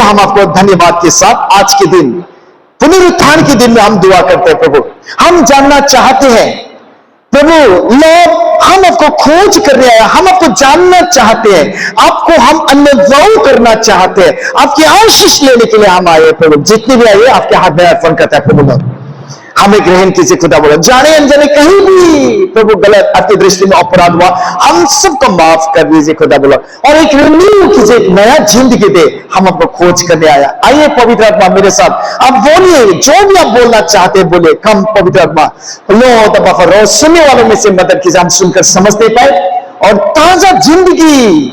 हम आपको धन्यवाद के साथ आज के दिन, पुनरुत्थान के दिन में हम दुआ करते हैं प्रभु। हम जानना चाहते हैं प्रभु, लोग हम आपको खोज करने आया, हम आपको जानना चाहते हैं, आपको हम अनुभव करना चाहते हैं, आपकी आशीष लेने के लिए हम आए प्रभु। जितने भी आए आपके हाथ में अर्पण करता है प्रभु। लोग हमें ग्रहण कीजिए खुदा, बोला जाने अनजाने कहीं भी प्रभु गलत आपकी दृष्टि में अपराध हुआ, हम सबको माफ कर दीजिए खुदा, बोला और एक रिन्यू कीजिए, एक नया जिंदगी दे। हम आपको खोज करने आया। आइए पवित्र आत्मा मेरे साथ आप बोलिए, जो भी आप बोलना चाहते हैं बोले। कम पवित्र आत्मा लो, सुनने वालों में से मदद कीजिए, हम सुनकर समझ नहीं पाए और ताजा जिंदगी,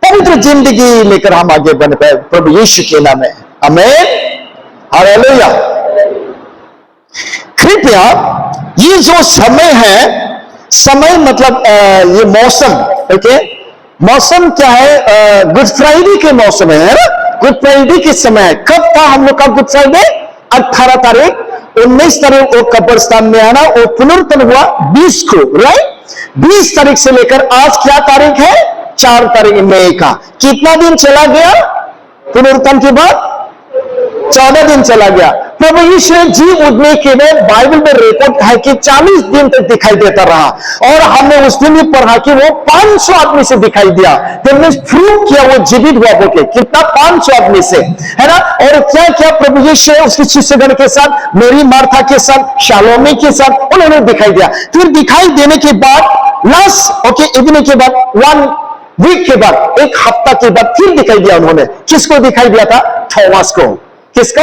पवित्र जिंदगी लेकर हम आगे बढ़ पाए प्रभु यीशु के नाम में, आमीन, हालेलुया। कृपया ये जो समय है, समय मतलब ये मौसम, ओके, मौसम क्या है? गुड फ्राइडे के मौसम है ना, गुड फ्राइडे के समय। कब था हम लोग का गुड फ्राइडे? 18 तारीख, 19 तारीख वो कब्रिस्तान में आना, वो पुनरुत्थान हुआ 20 को, राइट? 20 तारीख से लेकर आज क्या तारीख है? 4 तारीख मई का। कितना दिन चला गया पुनरुत्थान के बाद? 14 दिन चला गया। प्रभु यीशु जी उठने के बाद बाइबल में रिकॉर्ड है कि 40 दिन तक दिखाई देता रहा, और हमने उस दिन भी पढ़ा कि वो 500 आदमी से दिखाई दिया। तो हमने प्रूव किया वो जीवित हुआ बोके, कितना? 500 आदमी से, है ना। और क्या क्या प्रभु यीशु उसके शिष्यगण के साथ, मेरी मार्था के साथ, शालोमी के साथ उन्होंने दिखाई दिया। फिर दिखाई देने के बाद लास्ट इवनिंग के बाद 1 वीक के बाद, 1 हफ्ता के बाद फिर दिखाई दिया उन्होंने। किसको दिखाई दिया था? थॉमस को। किसको?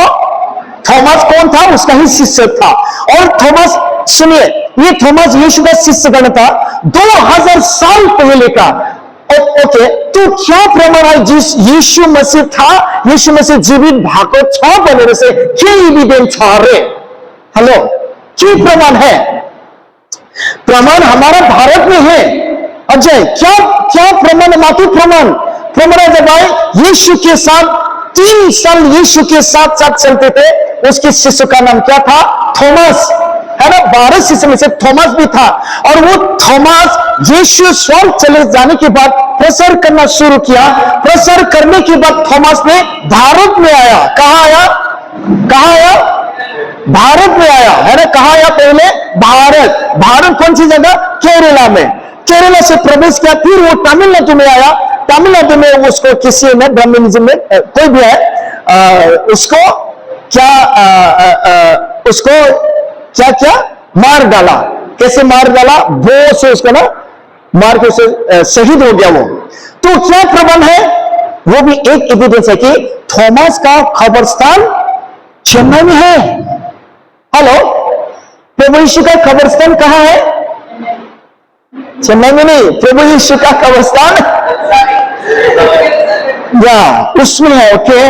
थॉमस कौन था? उसका ही शिष्य था। और थॉमस, सुनिए, ये थॉमस यीशु का शिष्यगण था 2000 साल पहले का। ओके, तो क्या प्रमाण है जिस यीशु मसीह था, यीशु मसीह जीवित भागो 6 बने से क्या एविडेंस था रे? हेलो, क्या प्रमाण है? प्रमाण हमारा भारत में है। अजय, क्या क्या प्रमाण? मातु प्रमाण है जब आए यीशु के साथ 3 साल यीशु के साथ साथ चलते थे। उसके शिष्य का नाम क्या था? थॉमस, है ना। 12 शिष्य में से थॉमस भी था। और वो थॉमस यीशु स्वर्ग चले जाने के बाद प्रचार करना शुरू किया। प्रचार करने के बाद थॉमस ने भारत में आया। कहां आया? भारत में आया, है ना। कहां आया? पहले भारत कौन सी जगह? केरला में। केरला से प्रवेश किया, फिर वो तमिलनाडु में आया। तमिलनाडु में उसको किसी ने, ब्राह्मणिज्म में कोई भी है, उसको क्या मार डाला। कैसे मार डाला? वो से उसको ना मार के उसे शहीद हो गया वो। तो क्या प्रमाण है? वो भी एक एविडेंस है कि थॉमस का कब्रिस्तान चेन्नई में है। हेलो, प्रभु यीशु का कब्रिस्तान कहां है? चेन्नई में नहीं, प्रभु यीशु का कब्रिस्तान या उसमें है। ओके,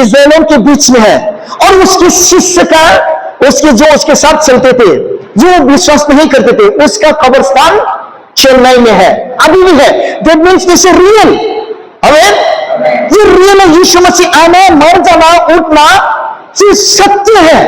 इस्राएलियों के बीच में है। और उसके शिष्य का, उसके साथ चलते थे, जो विश्वास नहीं करते थे, उसका कब्रिस्तान चेन्नई में है, अभी भी है। That means this is real. आमीन, ये रियल है। यीशु मसीह आना, मर जाना, उठना, ये सत्य है।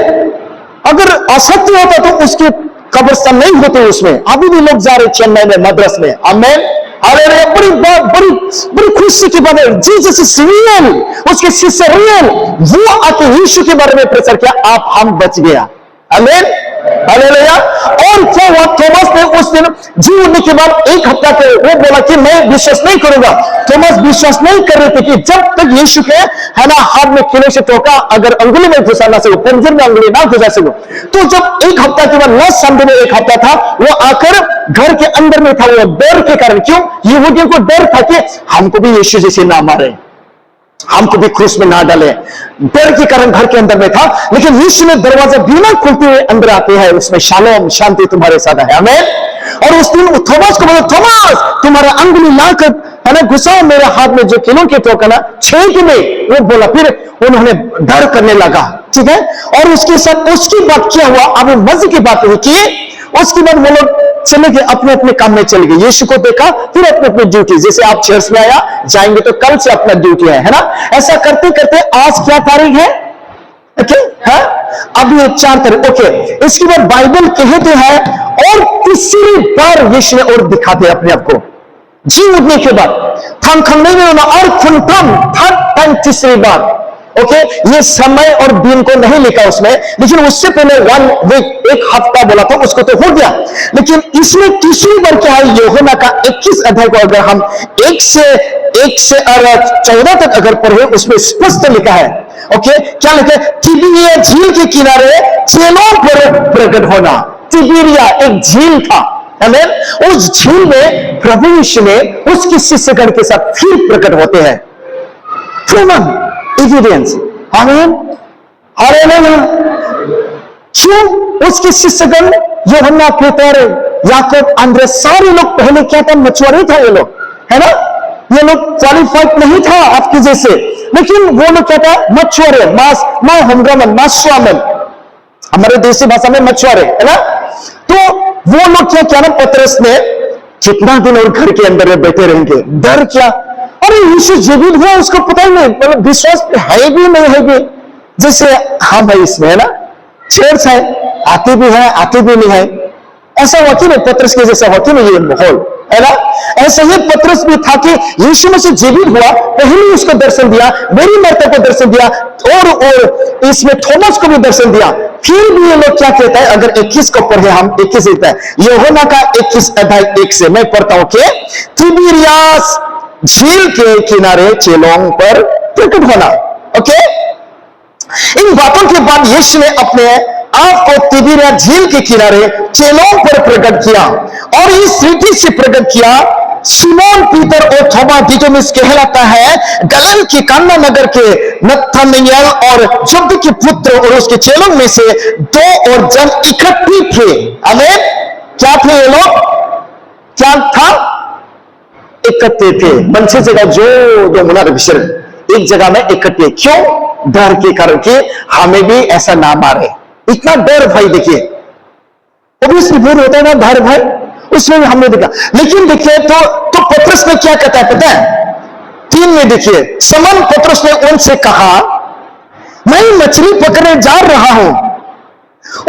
अगर असत्य होता तो उसके कब्रिस्तान नहीं होते उसमें। अभी भी लोग जा रहे चेन्नई में, मद्रास में। आमीन, अरे बड़ी खुशी की बात है। जीसस इज रियल, उसके शिष्य रियल। वो आके यीशु के बारे में प्रचार किया, आप हम बच गया। आमीन, हालेलुया। और क्या हुआ? थॉमस ने उस दिन जी उठने के बाद 1 हफ्ता के वो बोला कि मैं विश्वास नहीं करूंगा। थॉमस विश्वास नहीं कर रहे थे कि जब तक यीशु के, है ना, हाथ में किले से टोका, अगर अंगुली में घुसा ना सको, पंजर में अंगुली ना घुसा सको। तो जब 1 हफ्ता के बाद, लास्ट संडे में 1 हफ्ता था, वो आकर घर के अंदर में था। वो डर के कारण, क्यों? यहूदियों को डर था कि हमको भी यीशु जैसे ना मारे, हमको भी क्रूस में ना डाले। डर के कारण घर के अंदर में था। लेकिन यीशु ने दरवाजा बिना खोलते हुए अंदर आते हैं, उसमें शालोम, शांति तुम्हारे साथ है। आमीन। और उस दिन थॉमस को बोला, थॉमस तुम्हारा अंगुली लाकर, है ना, घुसाओ मेरे हाथ में जो किलों के टोका ना, छेद में। वो बोला, फिर उन्होंने डर करने लगा, ठीक है। और उसके साथ उसकी बात क्या हुआ? अभी मजे की बात हुई कि उसके बाद वो लोग चले गए, अपने अपने काम में चले गए। यीशु को देखा, फिर अपने अपने ड्यूटी, जैसे आप चर्च में आया जाएंगे तो कल से अपना ड्यूटी है ना। ऐसा करते करते आज क्या तारीख है? ओके, है अभी 4 तारीख। ओके, इसके बाद बाइबल कहते हैं और तीसरी बार यीशु ने और दिखाते अपने आप को। जी उठने के बाद थाम खंगने में और खुनथम थर्ड टाइम, तीसरी बार। ओके, ये समय और दिन को नहीं लिखा उसमें, लेकिन उससे पहले 1 वीक, एक हफ्ता बोला था, उसको तो हो गया। लेकिन इसमें तीसरी बार क्या है, यूहन्ना का 21 अध्याय को अगर हम 1 से 14 तक अगर पढ़े, उसमें स्पष्ट लिखा है। ओके, क्या लिखा है? तिबिरिया झील के किनारे चेलों पर प्रकट होना। तिबिरिया एक झील था, आमीन। उस झील में प्रभु यीशु ने उसके शिष्यगण के साथ फिर प्रकट होते हैं। प्रूवन एविडेंस, आमीन, हालेलुया। क्यों? उसके शिष्यगण यूहन्ना, पीतर, याकूब, अंद्रयास, सारे लोग पहले क्या था, मछुआरे था ये लोग, है ना। ये लोग क्वालिफाइड नहीं था आपके जैसे, लेकिन वो लोग क्या था, मछुआरे, मां हमगमन, मास्वामन, हमारे देसी भाषा में मछुआरे, है ना। तो वो लोग क्या क्या ना, पतरस ने कितना दिन और घर के अंदर में बैठे रहेंगे, डर क्या, अरे यीशु जीवित हुआ, उसको पता ही नहीं, मतलब विश्वास है भी नहीं है भी, जैसे हम है इसमें, है ना, चर्च है, आते भी है आते भी नहीं है, ऐसा होती नहीं, पतरस के जैसा होती नहीं ये माहौल, है ना। ऐसा ही पतरस भी था कि यीशु मसीह जीवित हुआ, पहले उसको दर्शन दिया, मेरी माता को दर्शन दिया, और इसमें थॉमस को भी दर्शन दिया। फिर भी ये लोग क्या कहता है, अगर 21 को पढ़े हम, 21 लिखता है, यूहन्ना का 21 अध्याय 1 से मैं पढ़ता हूं कि तिबिरियास झील के किनारे चेलों पर प्रकट होना। ओके, इन बातों के बाद यीशु ने अपने आप को तिबिरिया झील के किनारे चेलों पर प्रकट किया, और इस रीति से प्रकट किया, सिमोन पीतर और थोमा दिदुमुस कहलाता है, गलील के काना नगर के नतनएल और जब्दी के पुत्र और उसके चेलों में से 2 और जन इकट्ठे थे। आमीन। क्या थे ये लोग? क्या था? इकट्ठे थे। मंच जगह जो मुनार विशर एक जगह में इकट्ठे, क्यों? डर के कारण कि हमें भी ऐसा ना मारे, इतना डर भाई। देखिए ऑब्वियसली बोल होता है ना डर भाई, उसमें भी हमने देखा। लेकिन देखिए तो पतरस ने क्या कहता है पता है? 3 में देखिए, समन पतरस ने उनसे कहा, मैं मछली पकड़ने जा रहा हूं।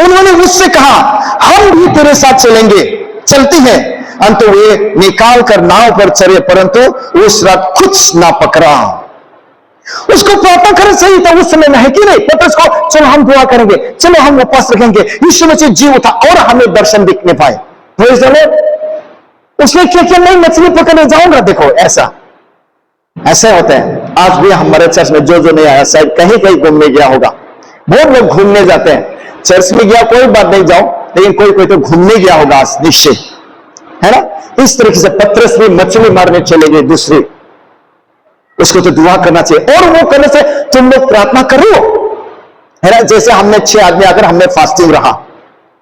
उन्होंने मुझसे कहा, हम भी तेरे साथ चलेंगे, चलती हैं। अंत वे निकाल कर नाव पर चले, परंतु उस रात कुछ ना पकड़ा। उसको प्रार्थना करना सही था उस समय में, है कि नहीं? पतरस को, चलो हम दुआ करेंगे, चलो हम उपवास रखेंगे, यीशु मसीह जी उठा और हमें दर्शन दिखने पाए। उसने क्या किया, नहीं मछली पकड़ने जाऊंगा। देखो ऐसा होता है। आज भी हमारे चर्च में जो नहीं आया, शायद कहीं कहीं घूमने गया होगा। बहुत लोग घूमने जाते हैं, चर्च में गया कोई बात नहीं, जाओ, लेकिन कोई तो घूमने गया होगा आज, निश्चय, है ना। इस तरीके से पतरस भी मछली मारने चले गए दूसरी। उसको तो दुआ करना चाहिए, और वो करने से तुम लोग प्रार्थना करो, है ना। जैसे हमने 6 आदमी अगर हमने फास्टिंग रहा,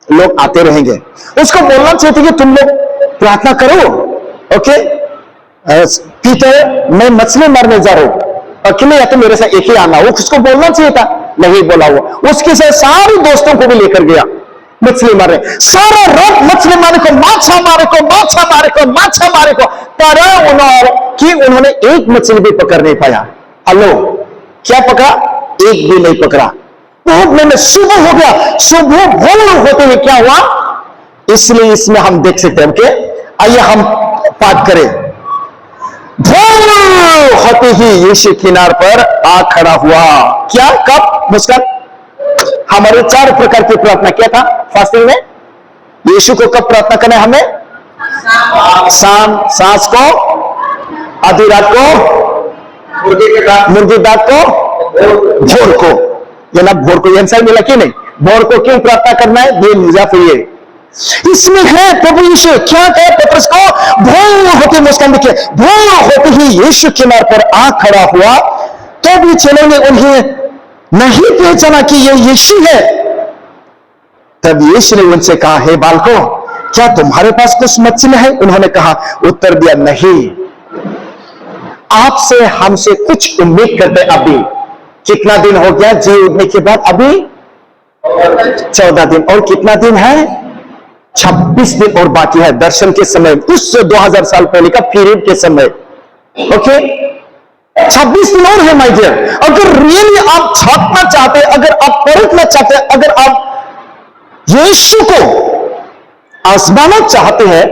लोग आते रहेंगे, उसको बोलना चाहिए कि तुम लोग प्रार्थना करो। ओके, पीटर मैं मछली मारने जा रहा हूं, अकेले या तो मेरे साथ एक ही आना, वो उसको बोलना चाहिए था, नहीं बोला हुआ। उसके साथ सारे दोस्तों को भी लेकर गया मछली मारे, सारा रात मछली मारे को, माछा मारे को, माछा मारे को, माछा मारे को, पर उन्होंने एक मछली भी पकड़ नहीं पाया। हेलो, क्या पकड़ा? एक भी नहीं पकड़ा। तो सुबह हो गया, सुबह भोर होते हुए क्या हुआ? इसलिए इसमें हम देख सकते हैं कि आइए हम पाठ करें। भोर होते ही यीशु किनार पर आ खड़ा हुआ। क्या? कब? मुस्कान। हमारे 4 प्रकार की प्रार्थना क्या था फास्टिंग में? यीशु को कब प्रार्थना करना है हमें? शाम, सांस को, आधी रात को, मुर्गी दांत को, भोर को। ये ना भोर को आंसर मिला कि नहीं? भोर को क्यों प्रार्थना करना है? ये मिर्जा फिर ये इसमें है। प्रभु यीशु क्या कहे पतरस को? भोर होते, मुस्कान देखिए, भोर होते ही यीशु किनार पर आ खड़ा हुआ, तो भी चेलों ने उन्हें नहीं पहचाना कि ये यीशु है। तब यीशु ने उनसे कहा, हे बालकों, क्या तुम्हारे पास कुछ मछली है? उन्होंने कहा, उत्तर दिया, नहीं। आपसे हमसे कुछ उम्मीद करते। अभी कितना दिन हो गया जी उठने के बाद? अभी 14 दिन, और कितना दिन है? 26 दिन और बाकी है दर्शन के समय, उस 2000 साल पहले का पीरियड के समय। ओके, 26 दिन और है माय डियर। अगर रियली आप झांकना चाहते, अगर आप परखना चाहते, अगर आप यीशु को आजमाना चाहते हैं,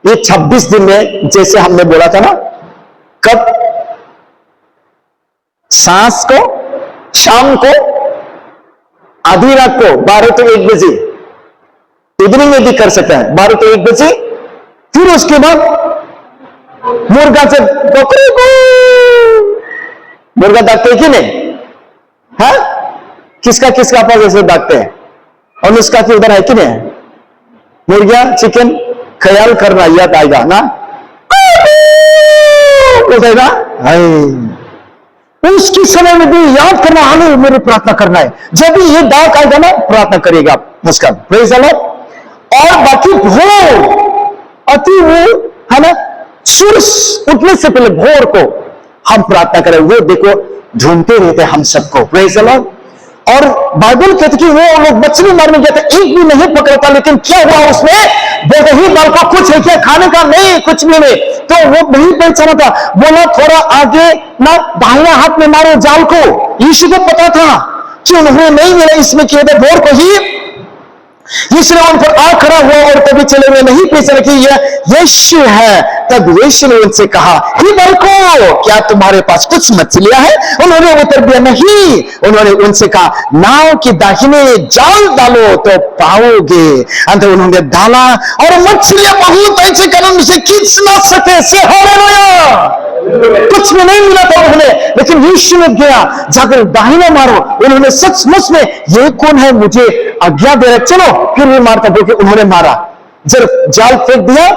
ये 26 दिन में जैसे हमने बोला था ना, कब? सांस को, शाम को, आधी रात को 12 to 1 बजे, इवनिंग में भी कर सकते हैं 12 to 1 बजे। फिर उसके बाद मुर्गा से बकरी को, मुर्गा दागते हैं कि नहीं? हाँ, किसका किसका पास ऐसे दागते हैं? और उसका फिर उधर है कि नहीं? मुर्गा, चिकन, ख्याल करना याद आएगा ना, बोलेगा उसकी समय में भी याद करना, हालो मेरे प्रार्थना करना है। जब भी ये डाक आएगा ना, प्रार्थना करेगा मुस्कान, प्रेज़ द लॉर्ड। और बाकी भोर, अति भोर है ना, सूर्य उठने से पहले भोर को हम प्रार्थना करें। वो देखो ढूंढते रहते हम सबको, प्रेज़ द लॉर्ड। और बाइबल कहती कि वो लोग मछली मारने गए थे, एक भी नहीं पकड़ा था, लेकिन क्या हुआ उसमें? बोलते ही बाल को कुछ है क्या खाने का? नहीं, कुछ भी नहीं। तो वो नहीं पहचाना था, बोला थोड़ा आगे ना दाहिना हाथ में मारो जाल को। यीशु को पता था कि उन्होंने नहीं मिला, इसमें किए थे भोर को ही, इसलिए उन पर आ खड़ा हुआ और तभी चले हुए नहीं पहचाना कि यह यीशु है। तब यीशु ने उनसे कहा, हे बालकों, क्या तुम्हारे पास कुछ मछलियां हैं? उन्होंने उत्तर दिया, नहीं। उन्होंने उनसे कहा, नाव की दाहिने जाल डालो तो पाओगे। अंत उन्होंने डाला और मछलियां बहुत ऐसे कारण से खींच ना सके से, हालेलुया। कुछ में नहीं मिला था उन्होंने, लेकिन यीशु ने गया, जाकर दाहिना मारो। उन्होंने सचमुच में ये कौन है मुझे आज्ञा दे रहा, चलो फिर भी मारता, बोल के उन्होंने मारा। जब जाल फेंक दिया,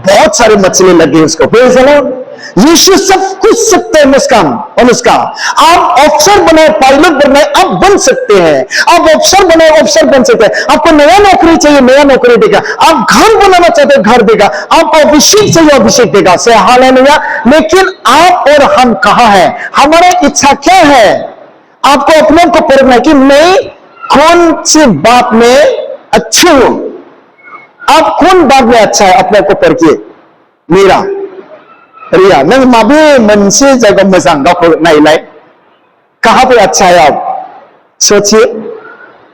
बहुत सारे मछली लगी उसको, प्रेज़ द लॉर्ड। यीशु सब कुछ सकते हैं मुस्कान और उसका। आप अफसर बने, पायलट बनना, आप बन सकते हैं। आप अफसर बने, अफसर बन सकते हैं। आपको नया नौकरी चाहिए, नया नौकरी देगा। आप घर बनाना चाहते हैं, घर देगा। आप अभिषेक चाहिए, अभिषेक देगा, से हालेलुया। लेकिन आप और हम कहाँ हैं? हमारा इच्छा क्या है? आपको अपने को परखना है कि मैं कौन सी बात में अच्छे हूं। आप कौन बात में अच्छा है, अपने को परखिए। मेरा रिया नंग माबे मनसे जगह मजां गावखौ नायलाय, कहां पे अच्छा है आप सोचिए,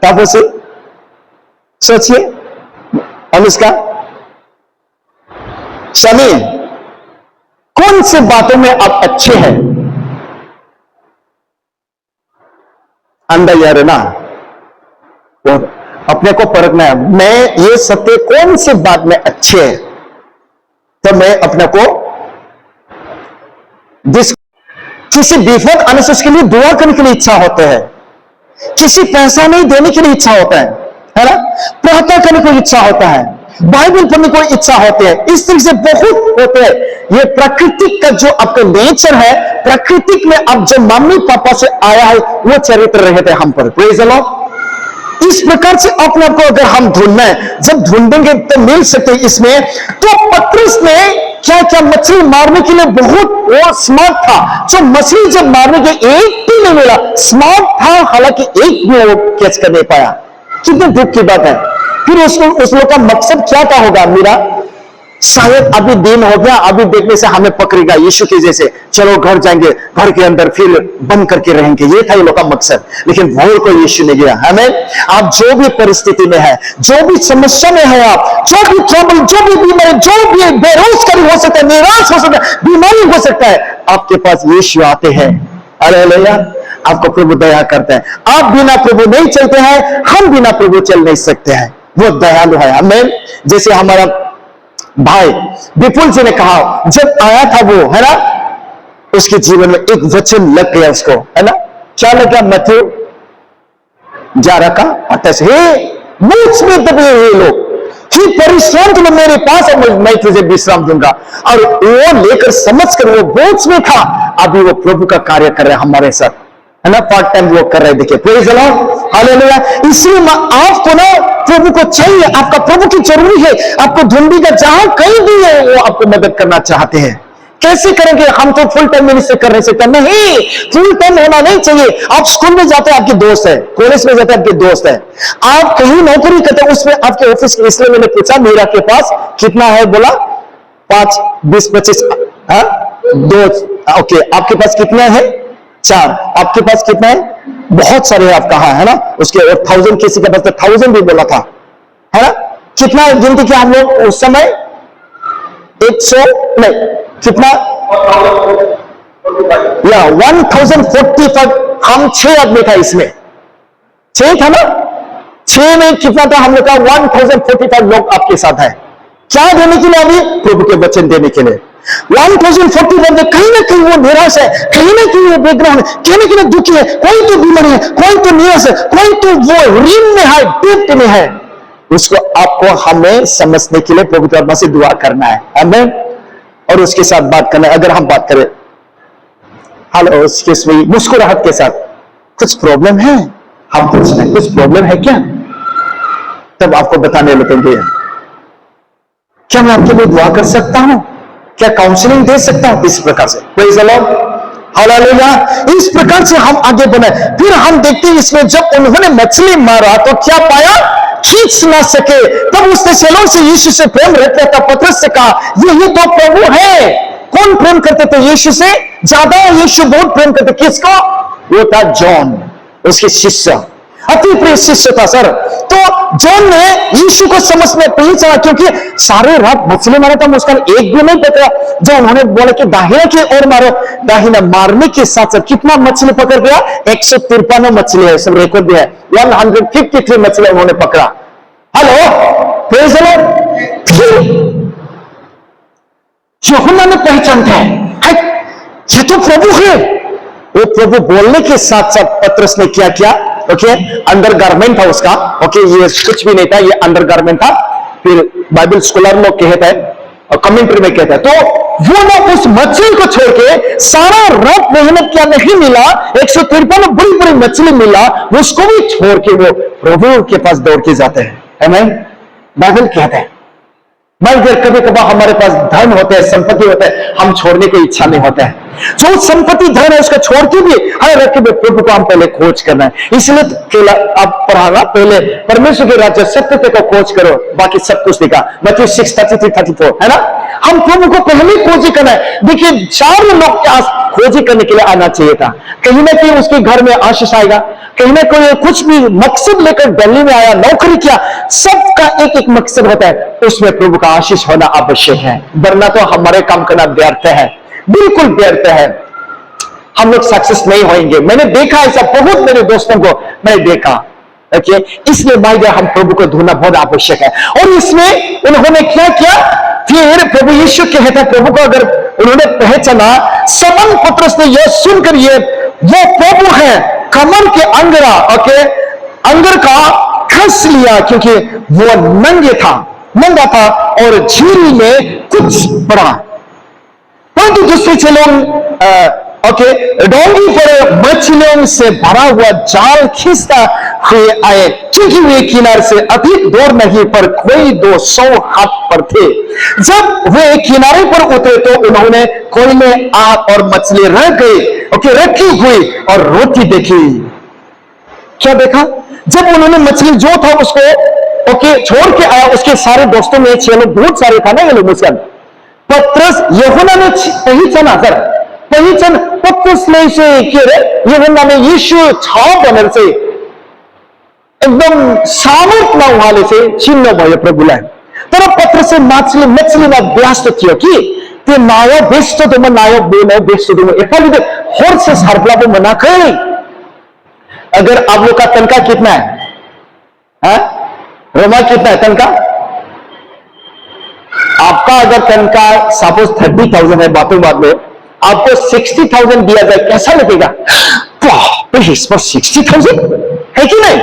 तब से सोचिए। अनुष्का, शमी, कौन सी बातों में आप अच्छे हैं? अंदर यार ना, वो अपने को परखना है। मैं ये सत्य कौन सी बात में अच्छे है, तो मैं अपने को किसी विपद आने से उसके लिए दुआ करने के लिए इच्छा होते हैं, किसी पैसा नहीं देने के लिए इच्छा होता है ना, प्रार्थना करने को इच्छा होता है, बाइबल पढ़ने को इच्छा होते हैं। इस तरह से बहुत होते हैं। ये प्राकृतिक का जो आपका नेचर है, प्राकृतिक में अब जो मम्मी पापा से आया है वो चरित्र रहते हैं हम पर, प्रेज़ द लॉर्ड। इस प्रकार से अपने आप को अगर हम ढूंढना है, जब ढूंढेंगे तो मिल सकते हैं इसमें। तो पतरस ने क्या क्या मछली मारने के लिए बहुत वो स्मार्ट था, जो मछली जब मारने के एक भी नहीं मिला, स्मार्ट था, हालांकि एक भी वो कैच कर नहीं पाया। कितने दुख की बात है। फिर उसको उस लोग का मकसद क्या था होगा? मेरा शायद अभी दिन हो गया, अभी देखने से हमें पकड़ेगा यीशु के जैसे, चलो घर जाएंगे, घर के अंदर फिर बंद करके रहेंगे, ये था ये लोग का मकसद। लेकिन भोर को यीशु ने गया। हमें आप जो भी परिस्थिति में है, जो भी समस्या में है, आप जो भी ट्रबल, जो भी बीमारी, जो भी बेरोजगारी हो सकता है, निराश हो सकता है, बीमारी हो सकता है, आपके पास यीशु आते हैं। हालेलुया। आपको प्रभु दया करते हैं। आप बिना प्रभु नहीं चलते हैं, हम बिना प्रभु चल नहीं सकते हैं। वो दयालु है। हमें जैसे हमारा भाई विपुल जी ने कहा, जब आया था वो, है ना, उसके जीवन में एक वचन लग गया उसको, है ना, क्या लग गया? मत्थयु 11 का 28, हे मुझ में दबे हुए लोग, कि परिश्रम तुम मेरे पास और मैं तुझे विश्राम दूंगा। और वो लेकर समझ कर वो बोझ में था, अभी वो प्रभु का कार्य कर रहे हैं हमारे साथ, है ना, पार्ट टाइम वर्क कर रहे हैं। देखिए, प्रेज़ द लॉर्ड, हालेलुया। इसलिए आपको ना प्रभु को चाहिए, आपका प्रभु की जरूरी है। आपको ढूंढेगा, जहां कहीं भी है वो आपको मदद करना चाहते हैं। कैसे करेंगे? हम तो फुल टाइम मिनिस्ट्री कर नहीं सकते। नहीं, फुल टाइम होना नहीं चाहिए। आप स्कूल में जाते हैं, आपके दोस्त है, कॉलेज में जाते हैं, आपके दोस्त है, आप कहीं नौकरी करते हैं, उसमें आपके ऑफिस, इसलिए मैंने पूछा मेरा के पास कितना है, बोला 5, 20, 25, 2, ओके, आपके पास कितना है? 4। आपके पास कितना है? बहुत सारे आप कहा, है ना, उसके 1000, किसी के पास तो 1000 भी बोला था, है ना। कितना गिनती किया हम लोग उस समय? 100 नहीं कितना या 1045, हम 6 आदमी था इसमें, 6 था ना, 6 में कितना था हम लोग का 1045 लोग आपके साथ है। क्या देने के लिए? अभी प्रभु के वचन देने के लिए 1045 में कहीं ना कहीं वो निराश है, कहीं ना कहीं वो बैकग्राउंड है, कहीं ना कहीं दुखी है, कोई तो बीमारी है, कोई तो निराश है, कोई तो वो ऋण में है, डेप्ट में है। उसको आपको हमें समझने के लिए प्रभु की से दुआ करना है, आमीन, और उसके साथ बात करना है। अगर हम बात करें हेलो उसके मुस्कुराहट के साथ, कुछ प्रॉब्लम है, हम पूछना है कुछ प्रॉब्लम है क्या, तब आपको बताने लगेंगे क्या मैं आपके लिए दुआ कर सकता हूं, क्या काउंसलिंग दे सकता हूं, इस प्रकार से। Praise the Lord, hallelujah. इस प्रकार से हम आगे बढ़े। फिर हम देखते हैं इसमें जब उन्होंने मछली मारा तो क्या पाया, खींच ना सके, तब उसने सेलों से यीशु से प्रेम रखता था। पतरस से कहा यही तो प्रभु है। कौन प्रेम करते थे यीशु से ज्यादा? यीशु बहुत प्रेम करते। किसको? वो था जॉन, उसके शिष्य, अति प्रिय शिष्य था सर। तो जॉन ने यीशु को समझ में नहीं चला, क्योंकि सारे रात मछली मारा था, मुस्कान एक भी नहीं पकड़ा। जो उन्होंने बोला कि दाहिने की ओर मारो, दाहिना मारने के साथ साथ कितना मछली पकड़ गया? 153 मछली है, सब रिकॉर्ड है। 153 मछली उन्होंने पकड़ा। Hello, praise the Lord. यूहन्ना ने पहचानता है ये तो प्रभु है। वो प्रभु बोलने के साथ साथ पतरस ने क्या किया? ओके, अंडर गारमेंट था उसका। ओके, ये कुछ भी नहीं था, ये अंडर गारमेंट था। फिर बाइबल स्कॉलर लोग कहते हैं और कमेंट्री में कहते हैं, तो वो ना उस मछली को छोड़ के सारा रात मेहनत किया, नहीं मिला, 153 बड़ी बड़ी मछली मिला, उसको भी छोड़ के वो प्रभु के पास दौड़ के जाते हैं। आमीन। बाइबल कहते हैं भाई कभी कभार हमारे पास धन होते हैं, संपत्ति होते हैं, हम छोड़ने की इच्छा नहीं होता है। जो संपत्ति धन है उसका छोड़ के भी रख के प्रभु को हम पहले खोज करना है। इसलिए केवल आप पढ़ाना, पहले परमेश्वर के राज्य सत्यता को खोज करो, बाकी सब कुछ दिखा। मत्ती 6:33-34 है ना। हम प्रभु को पहले खोजी करना है। देखिए 4 लोग के आस खोजी करने के लिए आना चाहिए था। कहीं ना कहीं उसके घर में आशीष आएगा, कहीं ना कहीं कुछ भी मकसद लेकर दिल्ली में आया, नौकरी किया, सबका एक एक मकसद होता है, उसमें प्रभु का आशीष होना आवश्यक है, वरना तो हमारे काम करना व्यर्थ है, बिल्कुल व्यर्थ है। हम लोग सक्सेस नहीं होंगे। मैंने देखा ऐसा, बहुत मेरे दोस्तों को मैंने देखा। ओके, इसलिए भाई हम प्रभु को ढूंढना बहुत आवश्यक है। और इसमें उन्होंने क्या किया? फिर प्रभु यीशु कहता है, प्रभु को अगर उन्होंने पहचाना, समन पतरस ने यह सुनकर ये वो प्रभु है, कमर के अंगरा, ओके, अंगर का खस लिया, क्योंकि वो नंगा था और झील में कुछ पड़ा। परंतु दूसरे चेलों ओके, डोंगी पर मछलियों से भरा हुआ जाल खींचता हुए आए, क्योंकि वे किनारे से अधिक दूर नहीं पर कोई 200 हाथ पर थे। जब वे किनारे पर उतरे तो उन्होंने कोई में आग और मछली रह गई, ओके, रखी हुई और रोटी देखी। क्या देखा? जब उन्होंने मछली जो था उसको ओके छोड़ के आया, उसके सारे दोस्तों में 6 लोग, बहुत सारे था ना ये लोग मुस्लिम। पतरस यूहन्ना ने पहचाना, पहिचान पत्तसले से के रे यूहन्ना ने यीशु छ भनेर चाहिँ एकदम सामर्थ्यमा उहाँले चाहिँ चिन्ह भयो प्रभुलाई। तर पतरस चाहिँ मछलीमा व्यस्त थियो कि त्यो नायो बेच्दोमा नायो बेनो बेच्दोमा एकालिदे horses harflabu menakai। अगर आप लोग का तनख्वाह कितना है? रोमा कितना है तनख्वाह? आपका अगर तनख्वाह सपोज 30,000 है, बातों बात में आपको 60,000 दिया जाए, कैसा लगेगा? इस पर 60,000 है कि नहीं?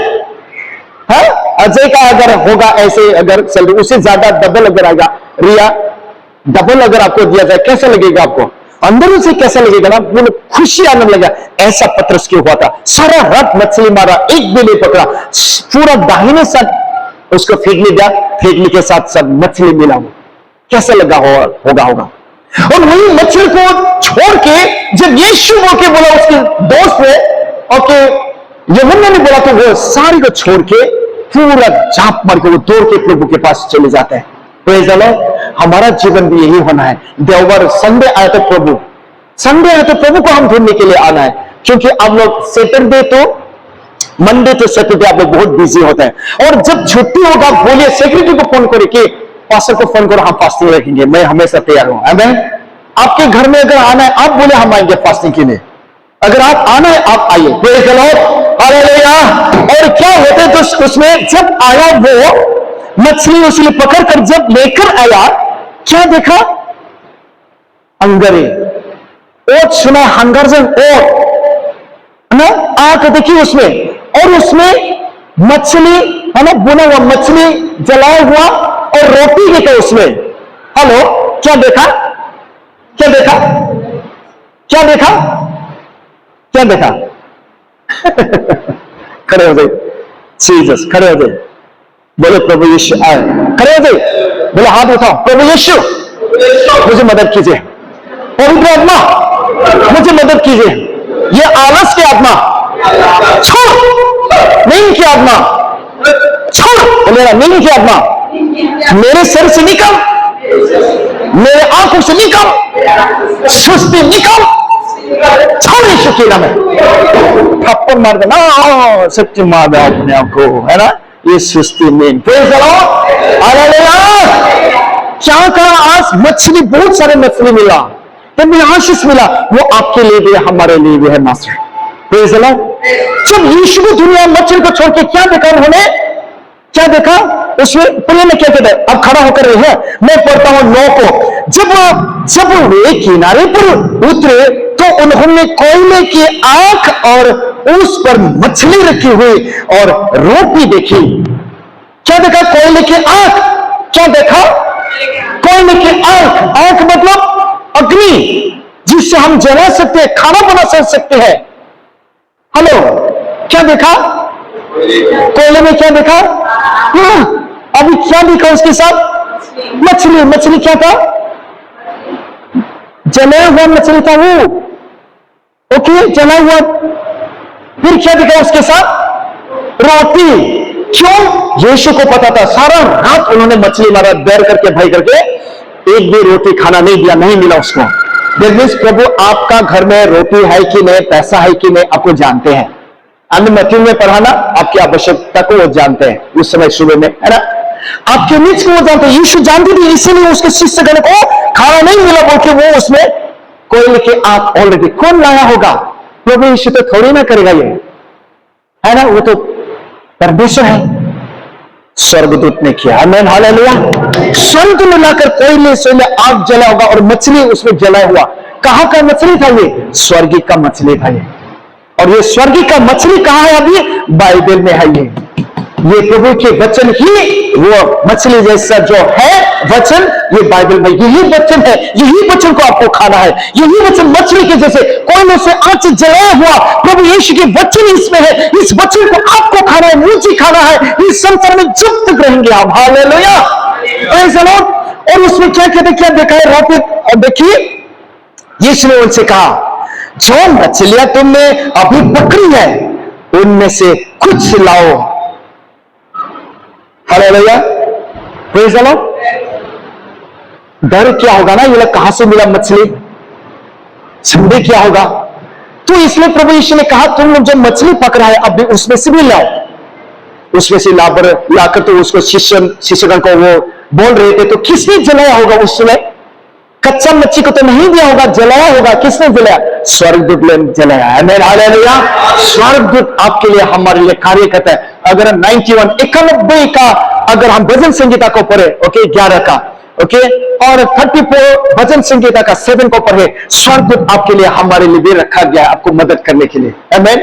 अजय का अगर होगा ऐसे, अगर सैलरी उससे ज्यादा डबल अगर आएगा, रिया डबल अगर आपको दिया जाए, कैसा लगेगा? आपको अंदर से कैसा लगेगा ना, बोले खुशी आनंद लगा। ऐसा पतरस क्यों हुआ था? सारा रात मछली मारा, एक भी नहीं पकड़ा, पूरा दाहिने साथ उसको फेंकने के साथ साथ मछली मिला, वो कैसा लगा होगा। और वही मछली को छोड़ के जब यीशु के बोला उसके दोस्त ने, ओके, यूहन्ना ने बोला, तो वो सारी को छोड़ के पूरा झाप मार के वो दौड़ के प्रभु के पास चले जाते हैं। Praise the Lord. हमारा जीवन भी यही होना है। देववार संडे आया तो प्रभु को हम ढूंढने के लिए आना है, क्योंकि आप लोग सैटरडे तो मंडे तो सैटरडे आप लोग बहुत बिजी होते हैं। और जब छुट्टी होगा बोलिए सेक्रेटरी को फोन करे कि पास्टर को फोन करो, हम फास्टिंग रखेंगे, मैं हमेशा तैयार हूं। आमीन। आपके घर में अगर आना है, आप बोले हम आएंगे फास्टिंग के लिए। अगर आप आना है, आप आइए। Praise the Lord, hallelujah. और क्या होता है तो उसमें जब आया वो मछली, उसने पकड़कर जब लेकर आया, क्या देखा? अंगरे, ओट सुना, हंगरजन ओट ना, आंख देखी उसमें, और उसमें मछली है ना, बुना हुआ मछली, जलाया हुआ, और रोटी देखा उसमें। हेलो, क्या देखा? क्या देखा? क्या देखा? क्या देखा? खड़े हो गए, जीसस, खड़े हो गए, बोले प्रभु यीशु आए, खड़े हो गए, बोले हाथ उठाओ, प्रभु यीशु मुझे मदद कीजिए, पवित्र आत्मा मुझे मदद कीजिए, ये आलस की आत्मा छोड़, नींद की आत्मा छोड़, बोले नींद की आत्मा मेरे सर से निकल, मेरे आंखों से निकल, सुस्ती निकल, छोड़ यीशु के नाम में। थप्पड़ मार देना, सच्ची मार दे अपने आप को, है ना, ये सुस्ती नींद। Praise the Lord, hallelujah. क्या कहा? आज मछली, बहुत सारे मछली मिला, तभी आशीष मिला, वो आपके लिए भी है, हमारे लिए भी है मास्टर। Praise the Lord. जब यीशु को दुनिया मछली को छोड़ के क्या देखा उन्होंने? क्या देखा उसमें? प्रिय में क्या कहते हैं? अब खड़ा होकर रहे हैं, मैं पढ़ता हूं 9 को। जब वे किनारे पर उतरे तो उन्होंने कोयले की आंख और उस पर मछली रखी हुई और रोटी देखी। क्या देखा? कोयले की आंख। क्या देखा? कोयले की आंख। आंख मतलब अग्नि, जिससे हम जला सकते हैं, खाना बना सकते हैं। हेलो, क्या देखा? कोयले में क्या देखा? हाँ, अभी क्या देखा उसके साथ? मछली। मछली क्या था? जला हुआ मछली था वो। ओके, जला हुआ। फिर क्या देखा उसके साथ? रोटी। क्यों? यीशु को पता था, सारा रात उन्होंने मछली मारा, डर करके, भय करके, एक भी रोटी खाना नहीं दिया, नहीं मिला उसको। दैट मीन्स प्रभु आपका घर में रोटी है कि नहीं, पैसा है कि नहीं, आपको जानते हैं। अन्य मत्ती में पढ़ाना, आपकी आवश्यकता को वो जानते हैं, उस समय सुबह में, है ना, आपके नीच को वो जानते हैं। यीशु जानते थे, इसीलिए उसके शिष्यगण को खाना नहीं मिला बोल के वो उसमें कोयले की आंख ऑलरेडी। कौन लाया होगा? प्रभु यीशु तो थोड़ी ना करेगा ये, है ना, वो तो परमेश्वर है। स्वर्गदूत ने किया। आमीन, हालेलुया। स्वर्ग में लाकर कोयले से आग जला होगा और मछली उसमें जला हुआ। कहां का मछली था ये? स्वर्गी का मछली था ये। और ये स्वर्गी का मछली कहां है? अभी बाइबल में है ये प्रभु के वचन ही वो मछली जैसा जो है वचन, ये बाइबल में यही वचन है, यही वचन को आपको खाना है। यही वचन मछली के जैसे कोयले से आंच जलाया हुआ प्रभु यीशु के वचन इसमें है। इस वचन को आपको खाना है, मुझे खाना है। इस संसार में जब तक रहेंगे आप, हालेलुया, प्रेज़ द लॉर्ड। और उसमें क्या कहते, क्या देखा है? रोटी। देखिए, यीशु ने उनसे कहा, जो मछलियां तुमने अभी पकड़ी है उनमें से कुछ लाओ। Hallelujah, praise the Lord. डर क्या होगा ना, ये लोग कहां से मिला मछली, संदेह क्या होगा? तो इसलिए प्रभु यीशु ने कहा, तुम लोग जो मछली पकड़ा है अभी उसमें से भी लाओ। उसमें से लाकर तो उसको शिष्यगण को वो बोल रहे थे, तो किसने जलाया होगा उस समय? कच्चा मच्छी को तो नहीं दिया होगा, जलाया होगा। किसने जलाया? स्वर्गदूत ने जलाया। आमीन, हालेलुया। स्वर्गदूत आपके लिए, हमारे लिए कार्य करता है। अगर 91 का अगर हम भजन संगीता को पढ़े, ओके, 11 का, ओके, और 34 भजन संगीता का 7 को पढ़े, स्वर्गदूत आपके लिए, हमारे लिए भी रखा गया है, आपको मदद करने के लिए। आमीन।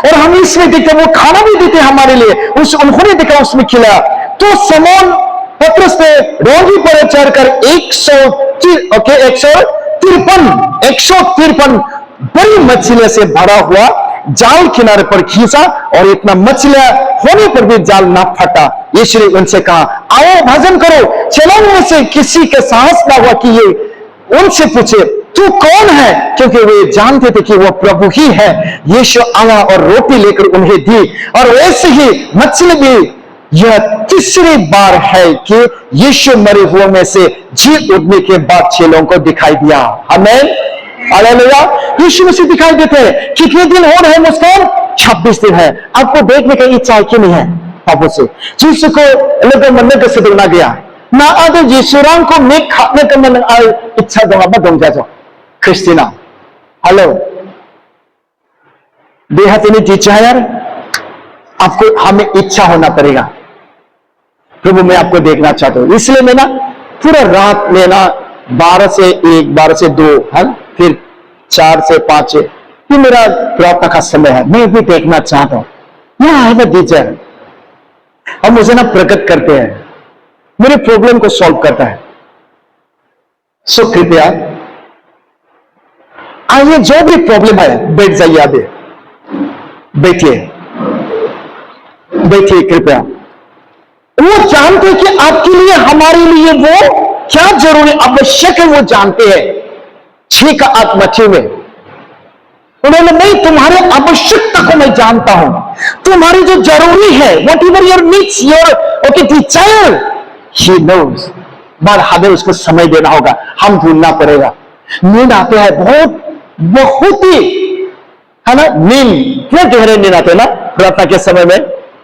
और हम इसमें देखते, वो खाना भी देते हमारे लिए, उन्होंने देखा, उसमें खिलाया। तो समौन पतरस ने रोगी पर चढ़कर 153 बड़ी मछलियों से भरा हुआ जाल किनारे पर खींचा, और इतना मछलियां होने पर भी जाल ना फटा। यीशु ने उनसे कहा, आओ भजन करो। चलो में से किसी के साहस ना हुआ कि ये उनसे पूछे, तू कौन है, क्योंकि वे जानते थे कि वो प्रभु ही है। यीशु आया और रोटी लेकर उन्हें दी, और वैसे ही मछली भी। यह तीसरी बार है कि यीशु मरे हुए में से जी उठने के बाद चेलों को दिखाई दिया। आमीन, हालेलुया। यीशु मसीह दिखाई देते हैं। कितने दिन हो रहे हैं मुस्कान? 26 दिन है। आपको देखने का इच्छा है कि नहीं है? आपको से जिसको लोगों मन में से दुगना गया, ada Yesuran ko make khapne ka man ay इच्छा dong ba dong ja jo Christina hello do you have any desire आपको हमें इच्छा होना पड़ेगा प्रभु मैं आपको देखना चाहता हूं इसलिए मैं ना पूरा रात में ना 12 से 1 12 से 2 है ना फिर 4 से 5 ये मेरा प्रार्थना का समय है मैं भी देखना चाहता हूं यह है ना डिजायर अब मुझे ना प्रकट करते हैं मेरे प्रॉब्लम को सॉल्व करता है सो कृपया आइए जो भी प्रॉब्लम है बैठ जाइए अभी बैठिए बैठिए कृपया वो जानते हैं कि आपके लिए हमारे लिए वो क्या जरूरी आवश्यक है वो जानते हैं 6 का 8 मत्ती में उन्होंने मैं तुम्हारे आवश्यकता को मैं जानता हूं तुम्हारी जो जरूरी है whatever your needs your okay desire he knows but हमें उसको समय देना होगा हम ढूंढना पड़ेगा नींद आते हैं बहुत ही है ना नींद क्या गहरे नींद आते हैं ना प्रार्थना के समय में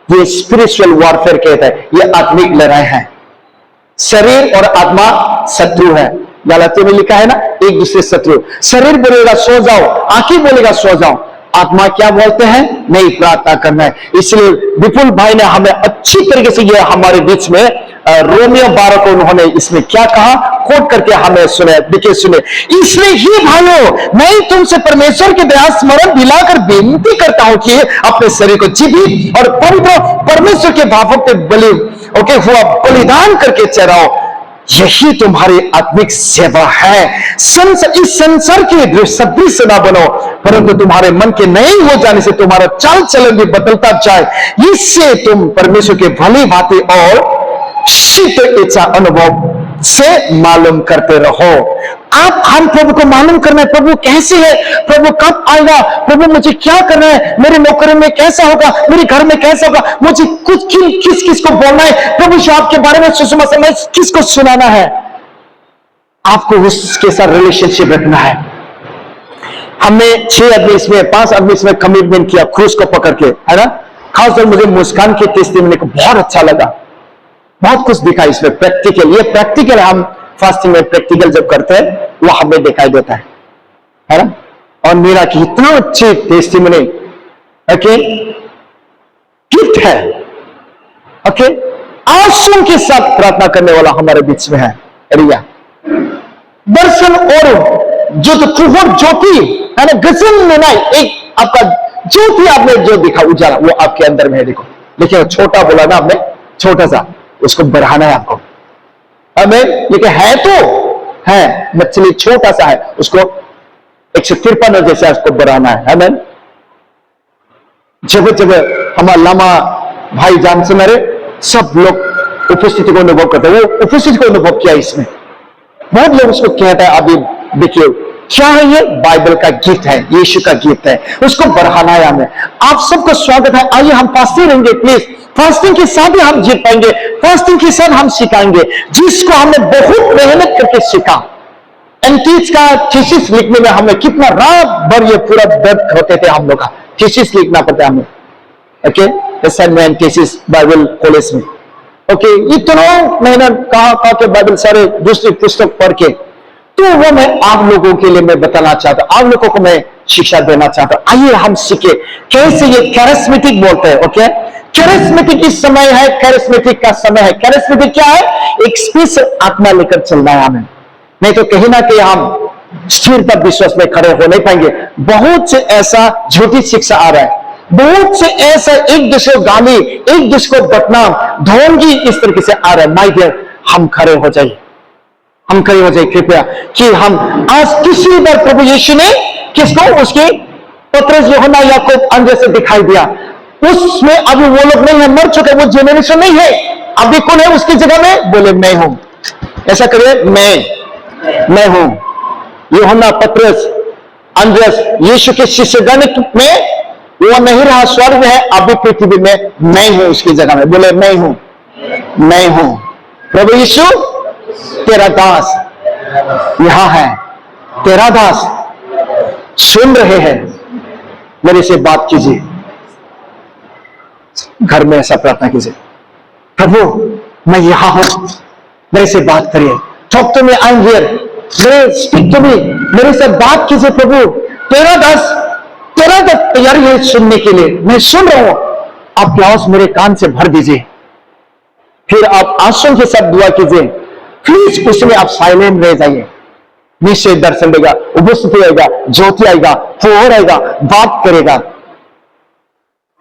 ये स्पिरिचुअल वॉरफेयर कहता है ये आत्मिक लड़ाई है शरीर और आत्मा शत्रु है गलाती में लिखा है ना एक दूसरे शत्रु शरीर बोलेगा सो जाओ आंखें बोलेगा सो जाओ आत्मा क्या बोलते हैं नहीं प्रार्थना करना है इसलिए विपुल भाई ने हमें अच्छी तरीके से ये हमारे बीच में रोमियो 12 को उन्होंने इसमें क्या कहा कोट करके हमें सुने देखिए सुने इसलिए ही भाइयों मैं तुमसे परमेश्वर के दया स्मरण दिलाकर बेनती करता हूं कि अपने शरीर को जीवित और पवित्र परमेश्वर के भावों पे हुआ बलिदान करके चढ़ाओ यही तुम्हारी आत्मिक सेवा है इस संसार के सदृश ना बनो परंतु तुम्हारे मन के नए हो जाने से तुम्हारा चाल चलन भी बदलता जाए इससे तुम परमेश्वर के भली भांति और शीत इच्छा अनुभव से मालूम करते रहो हम प्रभु को मालूम करना है प्रभु कैसे है प्रभु कब आएगा प्रभु मुझे क्या करना है मेरे नौकरी में कैसा होगा मेरे घर में कैसा होगा मुझे कुछ किस को बोलना है प्रभु जो आपके बारे में सुसमाचार किसको सुनाना है आपको उसके साथ रिलेशनशिप रखना है हमने 6 आदमी इसमें 5 आदमी इसमें कमिटमेंट किया क्रूज को पकड़ के है ना खासतौर मुझे मुस्कान की टेस्टिमनी को बहुत अच्छा लगा बहुत कुछ दिखा इसमें प्रैक्टिकल ये प्रैक्टिकल हम फास्टिंग में प्रैक्टिकल जब करते हैं वो हमें दिखाई देता है ना और मेरा कि इतना अच्छी टेस्टिमनी ओके गिफ्ट है ओके आंसू के साथ प्रार्थना करने वाला हमारे बीच में है रिया दर्शन और ज्योति है ना गजल में ना एक आपका ज्योति आपने जो दिखा उजाला वो आपके अंदर में है देखो लेकिन छोटा बोला ना आपने छोटा सा उसको बढ़ाना है आपको हमें लेकिन है तो है मछली छोटा सा है उसको 153 जैसा उसको बढ़ाना है हमें जगह जगह हमारा लामा भाई जान से मेरे सब लोग उपस्थिति को अनुभव करते हैं वो उपस्थिति को अनुभव किया इसमें बहुत लोग उसको कहता है अभी देखिए क्या है ये बाइबल का गिफ्ट है यीशु का गिफ्ट है उसको बढ़ाना है हमें आप सबको स्वागत है आइए हम फास्टिंग रहेंगे प्लीज फास्टिंग के साथ ही हम जीत पाएंगे फास्टिंग के साथ हम सिखाएंगे जिसको हमने बहुत मेहनत करके सीखा एंटीज का थीसिस लिखने में हमें कितना रात भर ये पूरा दर्द होते थे हम लोग का थीसिस लिखना पड़ता हमें okay assignment thesis Bible college में ओके इतना मेहनत कहा के बाइबल सारे दूसरी पुस्तक पढ़ के तो वो मैं आप लोगों के लिए मैं बताना चाहता हूं आप लोगों को मैं शिक्षा देना चाहता हूं आइए हम सीखे कैसे ये कैरिस्मेटिक बोलते हैं ओके कैरिस्मेटिक इस समय है कैरिस्मेटिक का समय है कैरिस्मेटिक क्या है एक स्पेशल आत्मा लेकर चलना है हमें नहीं तो कहीं ना कहीं हम स्थिरता विश्वास में खड़े हो नहीं पाएंगे बहुत से ऐसा झूठी शिक्षा आ रहा है बहुत से ऐसा एक दूसरे को गाली एक दूसरे को बदनाम ढोंगी इस तरीके से आ रहा है माय डियर हम खड़े हो जाइए कृपया कि हम आज किसी बार प्रभु यीशु ने किसको उसके पतरस यूहन्ना याकूब अंदर से दिखाई दिया उसमें अभी वो लोग नहीं है मर चुके वो जेनरेशन नहीं है अभी कौन है उसकी जगह में बोले मैं हूं ऐसा करिए मैं हूं यूहन्ना पतरस अंद्रस यीशु के शिष्यगण में वो नहीं रहा स्वर्ग में है अभी पृथ्वी में मैं हूं उसकी जगह में बोले मैं हूं प्रभु यीशु तेरा दास यहां है तेरा दास सुन रहे हैं मेरे से बात कीजिए घर में ऐसा प्रार्थना कीजिए प्रभु मैं यहां हूं मेरे से बात करिए। Talk to me, I am here, मेरे स्पीक टू मी, मेरे से बात कीजिए प्रभु। तेरा दास तैयारी है सुनने के लिए, मैं सुन रहा हूं। आप प्यास मेरे कान से भर दीजिए, फिर आप आंसू के साथ दुआ कीजिए। प्लीज उसमें आप साइलेंट रह जाइए। निश्चय दर्शन देगा, उपस्थिति आएगा, ज्योति आएगा, फोर आएगा, बात करेगा।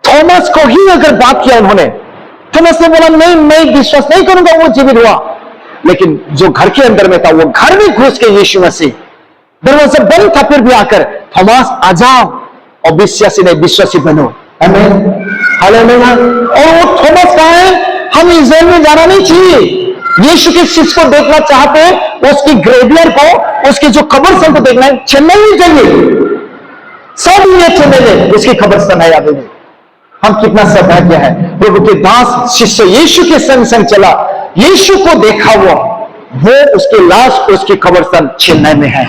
थॉमस को ही अगर बात किया उन्होंने, थॉमस ने बोला नहीं, मैं विश्वास नहीं करूंगा वो जीवित हुआ। लेकिन जो घर के अंदर में था, वो घर में घुस के यीशु मसीह, दरवाजा बंद था फिर भी आकर, थॉमस आ जाओ और विश्वासी नहीं विश्वासी बनो। आमीन, हालेलुया। और वो थॉमस कहां है? हम इस्राएल में जाना नहीं चाहिए। यीशु के शिष्य को देखना चाहते हैं, उसकी ग्रेवियर को, उसकी जो कब्रिस्तान को देखना है, चेन्नई नहीं चाहिए। सब ये चेन्नई में उसकी कब्रिस्तान है। अभी हम कितना सौभाग्य है, प्रभु के दास शिष्य यीशु के संग संग चला, यीशु को देखा वो उसकी लाश, उसकी कब्रिस्तान चेन्नई में है।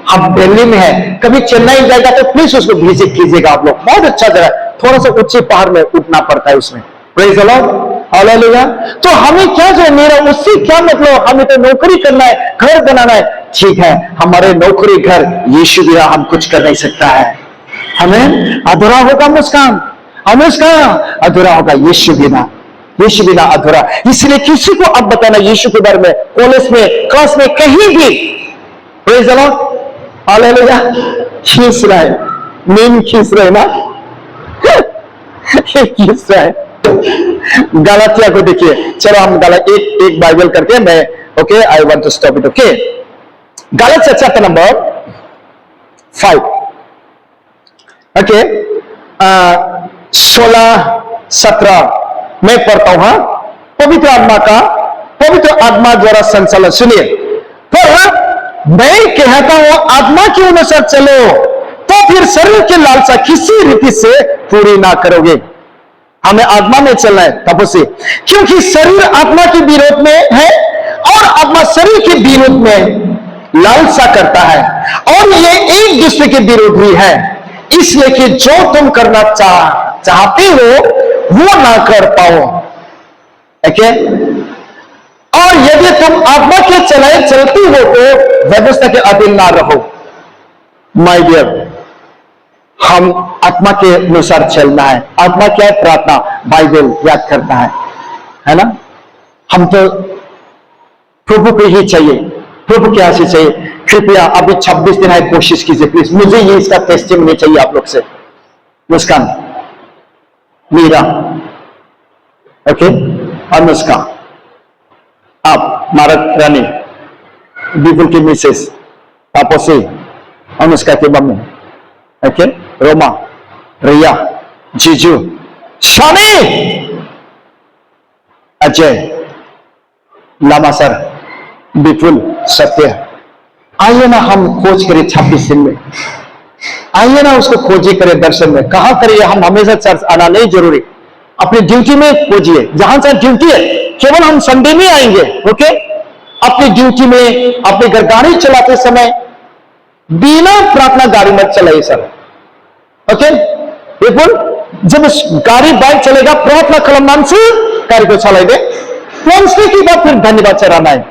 हम दिल्ली में है, कभी चेन्नई जाएगा तो प्लीज उसको विजिट कीजिएगा आप लोग। बहुत अच्छा जगह, थोड़ा सा ऊंचे पहाड़ में उठना पड़ता है उसमें। Praise the Lord, hallelujah. तो हमें क्या जो मेरा उससे क्या मतलब, हमें तो नौकरी करना है, घर बनाना है, ठीक है, हमारे नौकरी घर यीशु बिना हम कुछ कर नहीं सकता है। हमें अधूरा होगा मुस्कान, हमें उसका अधूरा होगा यीशु बिना, यीशु बिना अधूरा। इसलिए किसी को अब बताना यीशु के बारे में, कॉलेज में, क्लास में, कहीं भी, प्रेज द लॉर्ड, हालेलुया। खींच रहा है, नींद खींच रहे ना खींच रहा है। गलातिया को देखिए, चलो हम एक बाइबल करके मैं, okay, I want to stop it, okay. गलातिया चैप्टर नंबर 5, ओके, 16-17 मैं पढ़ता हूं। पवित्र आत्मा द्वारा संचालन सुनिए। पर मैं कहता हूं आत्मा के अनुसार चलो, तो फिर शरीर की लालसा किसी रीति से पूरी ना करोगे। हमें आत्मा में चलना है तब से, क्योंकि शरीर आत्मा के विरोध में है और आत्मा शरीर के विरोध में लालसा करता है, और ये एक दूसरे के विरोधी है, इसलिए कि जो तुम करना चाहते हो वो ना कर पाओ। ओके, और यदि तुम आत्मा के चलती हो तो व्यवस्था के अधीन ना रहो। माय डियर, हम आत्मा के अनुसार चलना है। आत्मा क्या है? प्रार्थना, बाइबल याद करना है ना। हम तो प्रभु को ही चाहिए, प्रभु की आशीष चाहिए। कृपया अभी 26 दिन है, कोशिश कीजिए प्लीज। मुझे ये इसका टेस्टिमनी चाहिए आप लोग से। मुस्कान, मीरा, ओके, अनुष्का, आप, मारक रानी, विपुल की मिसेस, तापसी, अनुष्का की मम्मी, ओके, रोमा, रिया, जीजू, शानी, अजय, लामा सर, विपुल, सत्य। आइए ना हम खोज करें 26 दिन में, आइए ना उसको खोजी करें दर्शन में। कहां करिए? हम हमेशा चर्च आना नहीं जरूरी, अपनी ड्यूटी में खोजिए। जहां से ड्यूटी है, केवल हम संडे में आएंगे, ओके। अपनी ड्यूटी में, अपने घर गाड़ी चलाते समय बिना प्रार्थना गाड़ी मत चलाइए सर, ओके। बिल्कुल, जब गाड़ी बाइक चलेगा प्रार्थना कलमान से गाड़ी को चलाएंगे, पहुंचने के बाद फिर धन्यवाद चढ़ाना है,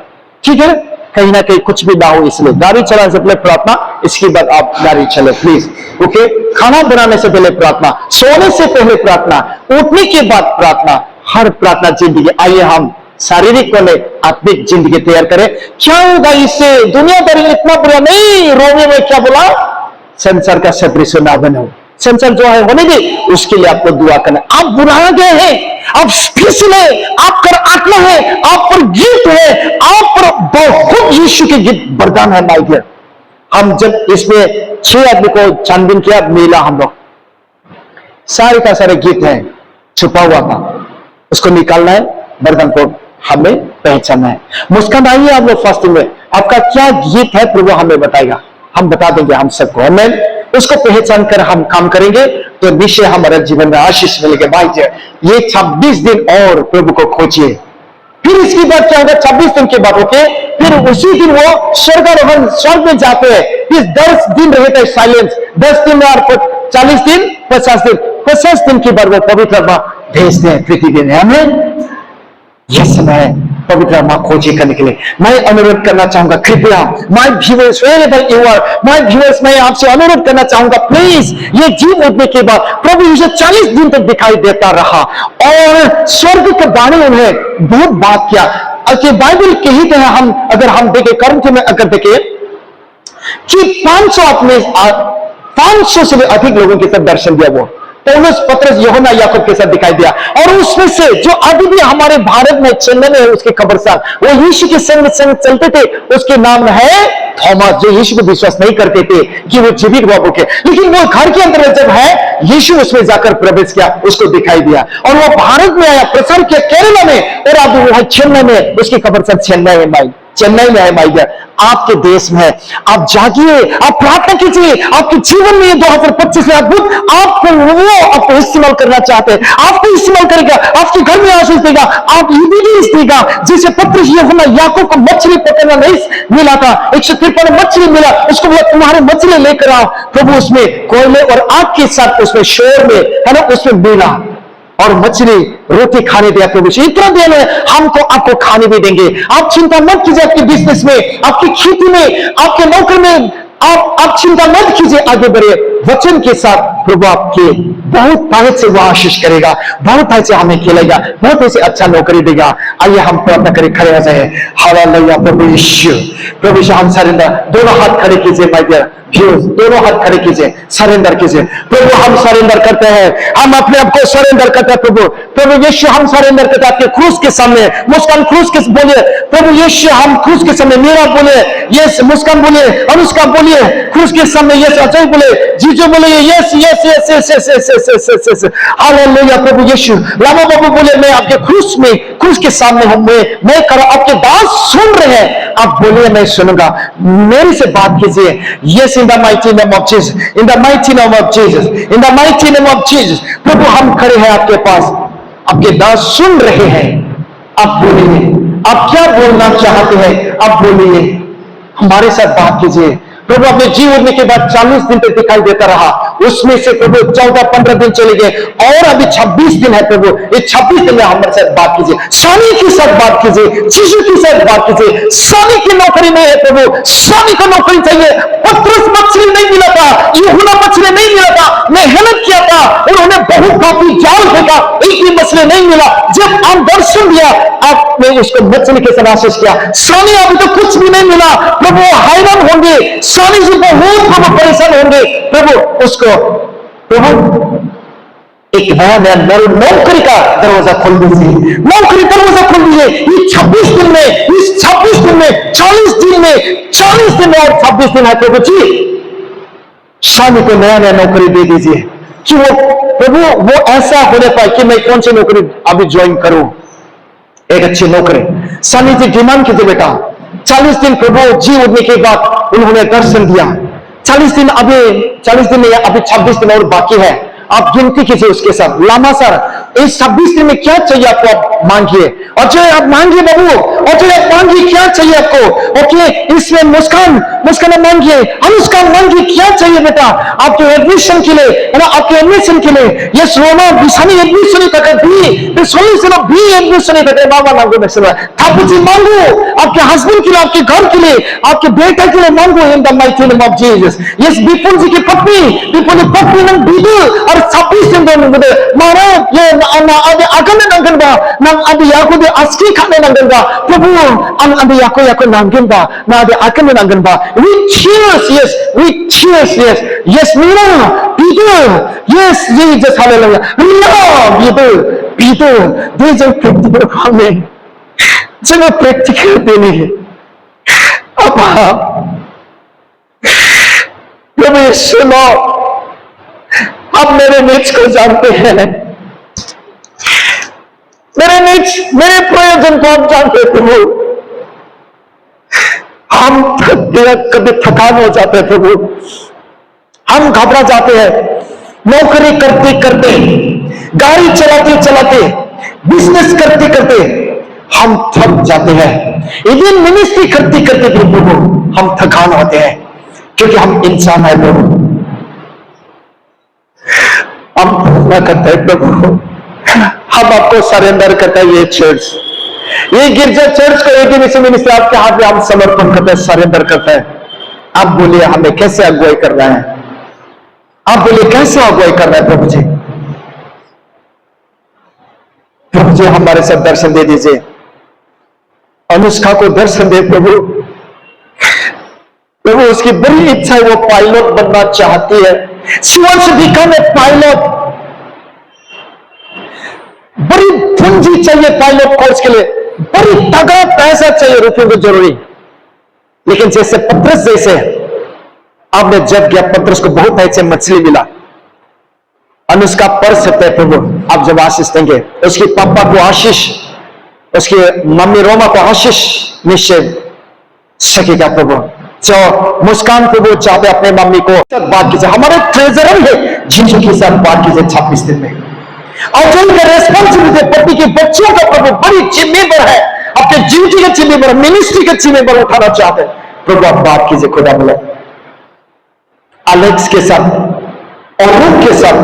ठीक है। कहीं ना कहीं कुछ भी ना हो, इसलिए गाड़ी चलाने से पहले प्रार्थना, इसके बाद आप गाड़ी चले प्लीज, ओके। खाना बनाने से पहले प्रार्थना, सोने से पहले प्रार्थना, उठने के बाद प्रार्थना, हर प्रार्थना जिंदगी। आइए हम शारीरिक को नहीं, आत्मिक जिंदगी तैयार करें। क्या होगा इससे? दुनियादारी इतना बुरा नहीं। रोमी में क्या बोला? संसार का सदृश ना बनो। संसार जो है होने दे, उसके लिए आपको दुआ करना। आप बुलाए गए हैं, आप फिसले, आप पर आत्मा है, आप पर गीत है, आप पर बहुत यीशु के गीत वरदान है। माय डियर, हम जब इसमें 6 आदमी को छानबीन किया, मिला हम लोग, सारे का सारे गीत है, छुपा हुआ था, उसको निकालना है, वरदान को हमें पहचानना है। मुस्कान आइए आप लोग फास्टिंग में, आपका क्या गीत है प्रभु हमें बताएगा, हम बता देंगे हम सबको। हमें उसको पहचान कर हम काम करेंगे तो निश्चय हमारे जीवन में आशीष मिलेगा। भाई ये 26 दिन और प्रभु को खोजिए। फिर इसके बाद क्या होगा? 26 दिन के बाद, ओके, फिर उसी दिन वो स्वर्गारोहण, स्वर्ग में जाते हैं। फिर 10 दिन रहता है साइलेंस, 10 दिन और 40 दिन, 50 दिन, 50 दिन के बाद वो पवित्र आत्मा भेजते हैं पृथ्वी में। हमें यह समय है पवित्र आत्मा खोजी करने के लिए मैं अनुरोध करना चाहूंगा, कृपया my viewers wherever you are, my viewers, मैं आपसे अनुरोध करना चाहूंगा, प्लीज ये जी उठने के बाद प्रभु यीशु 40 दिन तक दिखाई देता रहा और स्वर्ग के बारे में उन्हें बहुत बात किया। कि बाइबल कहते हैं, हम अगर हम देखें कर्म में अगर देखें कि 500 से भी अधिक लोगों के साथ दर्शन दिया, वो पौलुस, पतरस, यूहन्ना, याकूब के साथ दिखाई दिया। और उसमें से जो अभी भी हमारे भारत में चेन्नई में है उसके कब्रिस्तान, वो यीशु के संग चलते थे, उसके नाम है थॉमस, जो यीशु को विश्वास नहीं करते थे कि वो जीवित बाबू के, लेकिन वो घर के अंदर जब है यीशु उसमें जाकर प्रवेश किया, उसको दिखाई दिया और वो भारत में आया, प्रसार किया केरला में, और अब वो है चेन्नई में, उसकी कब्रिस्तान चेन्नई में भाई, चेन्नई में है माई डियर, आपके देश में है। आप जागिए, आप प्रार्थना कीजिए, आपके जीवन में ये 2025 में अद्भुत आपको इस्तेमाल करना चाहते हैं, आपको इस्तेमाल करेगा, आपके घर में आशीष देगा, आप इबीडियंस देगा। जैसे पतरस, यूहन्ना, याकूब को मछली पकड़ना नहीं मिला था, 153 मछली मिला, उसको बोला तुम्हारे मछली लेकर आओ, प्रभु उसमें कोयले और आग के साथ उसमें शोर में है ना, उसमें मिला और मछली रोटी खाने दिया प्रभु से, इतना देना हमको, आपको खाने भी देंगे। आप चिंता मत कीजिए, आपके बिजनेस में, आपकी खेती में, आपके नौकरी में, आप चिंता मत कीजिए, आगे बढ़े वचन के साथ। प्रभु आपके बहुत ताकत से वो आशीष करेगा, बहुत ताकत से हमें खिलेगा, बहुत ऐसे अच्छा नौकरी देगा। आइए हम प्रार्थना करें, खड़े हो जाए। हालेलुया। प्रभु यीशु, प्रभु यीशु, हम सरेंडर, दोनों हाथ खड़े कीजिए माय डियर, दोनों हाथ खड़े कीजिए, सरेंडर कीजिए। प्रभु हम सरेंडर करते हैं, हम अपने आप को सरेंडर करते हैं प्रभु। प्रभु यीशु हम सरेंडर करते हैं आपके क्रूस के सामने। मुस्कान क्रूस के बोलिए, प्रभु यीशु हम क्रूस के सामने, मेरा बोले यस, मुस्कान बोलिए, अनुष्का बोलिए क्रूस के सामने यस, अजय बोले, जीजू बोले yes yes yes yes yes yes yes yes yes. Hallelujah. प्रभु यीशु, लामा बाबू बोले मैं आपके क्रूस में, क्रूस के सामने हूं, मैं कर आपके दास सुन रहे हैं, आप बोलिए मैं सुनूंगा, मेरे से बात कीजिए। Yes, in the mighty name of Jesus, in the mighty name of Jesus, in the mighty name of Jesus. प्रभु हम खड़े हैं आपके पास, आपके दास सुन रहे हैं, आप बोलिए, आप क्या बोलना चाहते हैं, आप बोलिए, हमारे साथ बात कीजिए। प्रभु अपने जी उड़ने के बाद 40 दिन तक दिखाई देता रहा, उसमें से प्रभु 14-15 दिन चले गए और अभी 26 दिन है। प्रभु ये 26 दिन में हमारे साथ बात कीजिए, स्वामी के साथ बात कीजिए, जीसू के साथ बात कीजिए। स्वामी की नौकरी नहीं है प्रभु, स्वामी को नौकरी चाहिए। पतरस मछली नहीं मिला था, यूहन्ना मछली नहीं मिला था, मेहनत किया था, उन्होंने बहुत काफी जाल फेंका, एक भी मछली नहीं मिला। जब आप दर्शन दिया, आपने उसको मछली के साथ आशीष किया। स्वामी अभी तो कुछ भी नहीं मिला, प्रभु हैरान होंगे, स्वामी जी बहुत प्रभु परेशान होंगे। प्रभु उसको प्रभु एक नया नया नौकरी का दरवाजा खोल दीजिए, नौकरी दरवाजा खोल दीजिए। ये 26 दिन में, इस 26 दिन में, 40 दिन में, 40 दिन में और 26 दिन है प्रभु जी, स्वामी को नया नया नौकरी दे दीजिए कि वो प्रभु वो ऐसा होने पाए कि मैं कौन सी नौकरी अभी ज्वाइन करूं, एक अच्छी नौकरी। स्वामी जी डिमांड कीजिए बेटा। 40 दिन प्रभु जी उठने के बाद उन्होंने दर्शन दिया। 40 दिन अभी 40 दिन में अभी 26 दिन और बाकी है, आप गिनती कीजिए उसके साथ। लामा सर इस 26 दिन में क्या चाहिए आपको, आप मांगिए, और जो आप मांगिए बाबू, और जो आप मांगिए क्या चाहिए आपको। ओके, इसमें मुस्कान मांगिए, अनुष्का मांगिए, क्या चाहिए बेटा आपके एडमिशन के लिए, है ना, आपके एडमिशन के लिए। ये रोमा बिसानी एडमिशन करके भी सोल्यूशन भी एडमिशन करके बाबा मांगो, मैं सुना ठाकुर जी मांगो, आपके हस्बैंड के लिए, आपके घर के लिए, आपके बेटे के लिए मांगो in the mighty name of Jesus. Yes, Vipul ji की पत्नी, विपुल की पत्नी ने बीबी और 26 दिन मारा ये akan nangkan ba nang adi aku di aski kane nangkan ba Prabhu an adi aku nangkan ba na adi akan nangkan ba with tears, yes, with tears, yes, yes, Mira, Peter, yes, Jesus, hallelujah, Mira, Peter, dia jangan praktikal kami, jangan praktikal ini apa प्रभु यीशु आप मेरे नीच को जानते हैं, मेरे नीच, मेरे प्रयोजन को आप जानते हैं प्रभु। हम कभी थकान हो जाते हैं प्रभु, हम घबरा जाते हैं, नौकरी करते करते, गाड़ी चलाते चलाते, बिजनेस करते करते हम थक जाते हैं, इवन मिनिस्ट्री करते करते प्रभु हम थकान होते हैं, क्योंकि हम इंसान है प्रभु। हम प्रार्थना करते हैं प्रभु, हम आपको सरेंडर करते हैं ये चर्च, ये गिरजा चर्च को एक ही मिनिस्ट्री आपके हाथ में हम समर्पण करते हैं, सरेंडर करते हैं। आप बोलिए हमें कैसे अगुवाई कर रहा है, आप बोलिए कैसे अगुवाई कर रहा है प्रभु जी। प्रभु जी हमारे साथ दर्शन दे दीजिए, अनुष्का को दर्शन दे प्रभु। प्रभु उसकी बड़ी इच्छा है, वो पायलट बनना चाहती है। She wants to become a pilot। बड़ी पूंजी चाहिए पायलट कोर्स के लिए, बड़ी तगड़ा पैसा चाहिए, रुपयों की जरूरी। लेकिन जैसे पत्रस जैसे आपने जब किया, पत्रस को बहुत ऐसे मछली मिला, अनुष्का पढ़ सकते हैं प्रभु। आप जब आशीष देंगे, उसके पापा को आशीष, उसकी मम्मी रोमा को आशीष निश्चय सकेगा प्रभु। जो मुस्कान प्रभु चाहते अपने मम्मी को बात कीजिए, हमारे ट्रेजरर है जिंदगी के साथ बात कीजिए 26 दिन में। और जो उनका रेस्पॉन्सिबिलिटी पति के बच्चों का प्रभु बड़ी जिम्मेदार है, अपने जिंदगी का जिम्मेदार, मिनिस्ट्री का जिम्मेदार उठाना चाहते हैं प्रभु। आप बात कीजिए खुदा बोला, एलेक्स के साथ और के साथ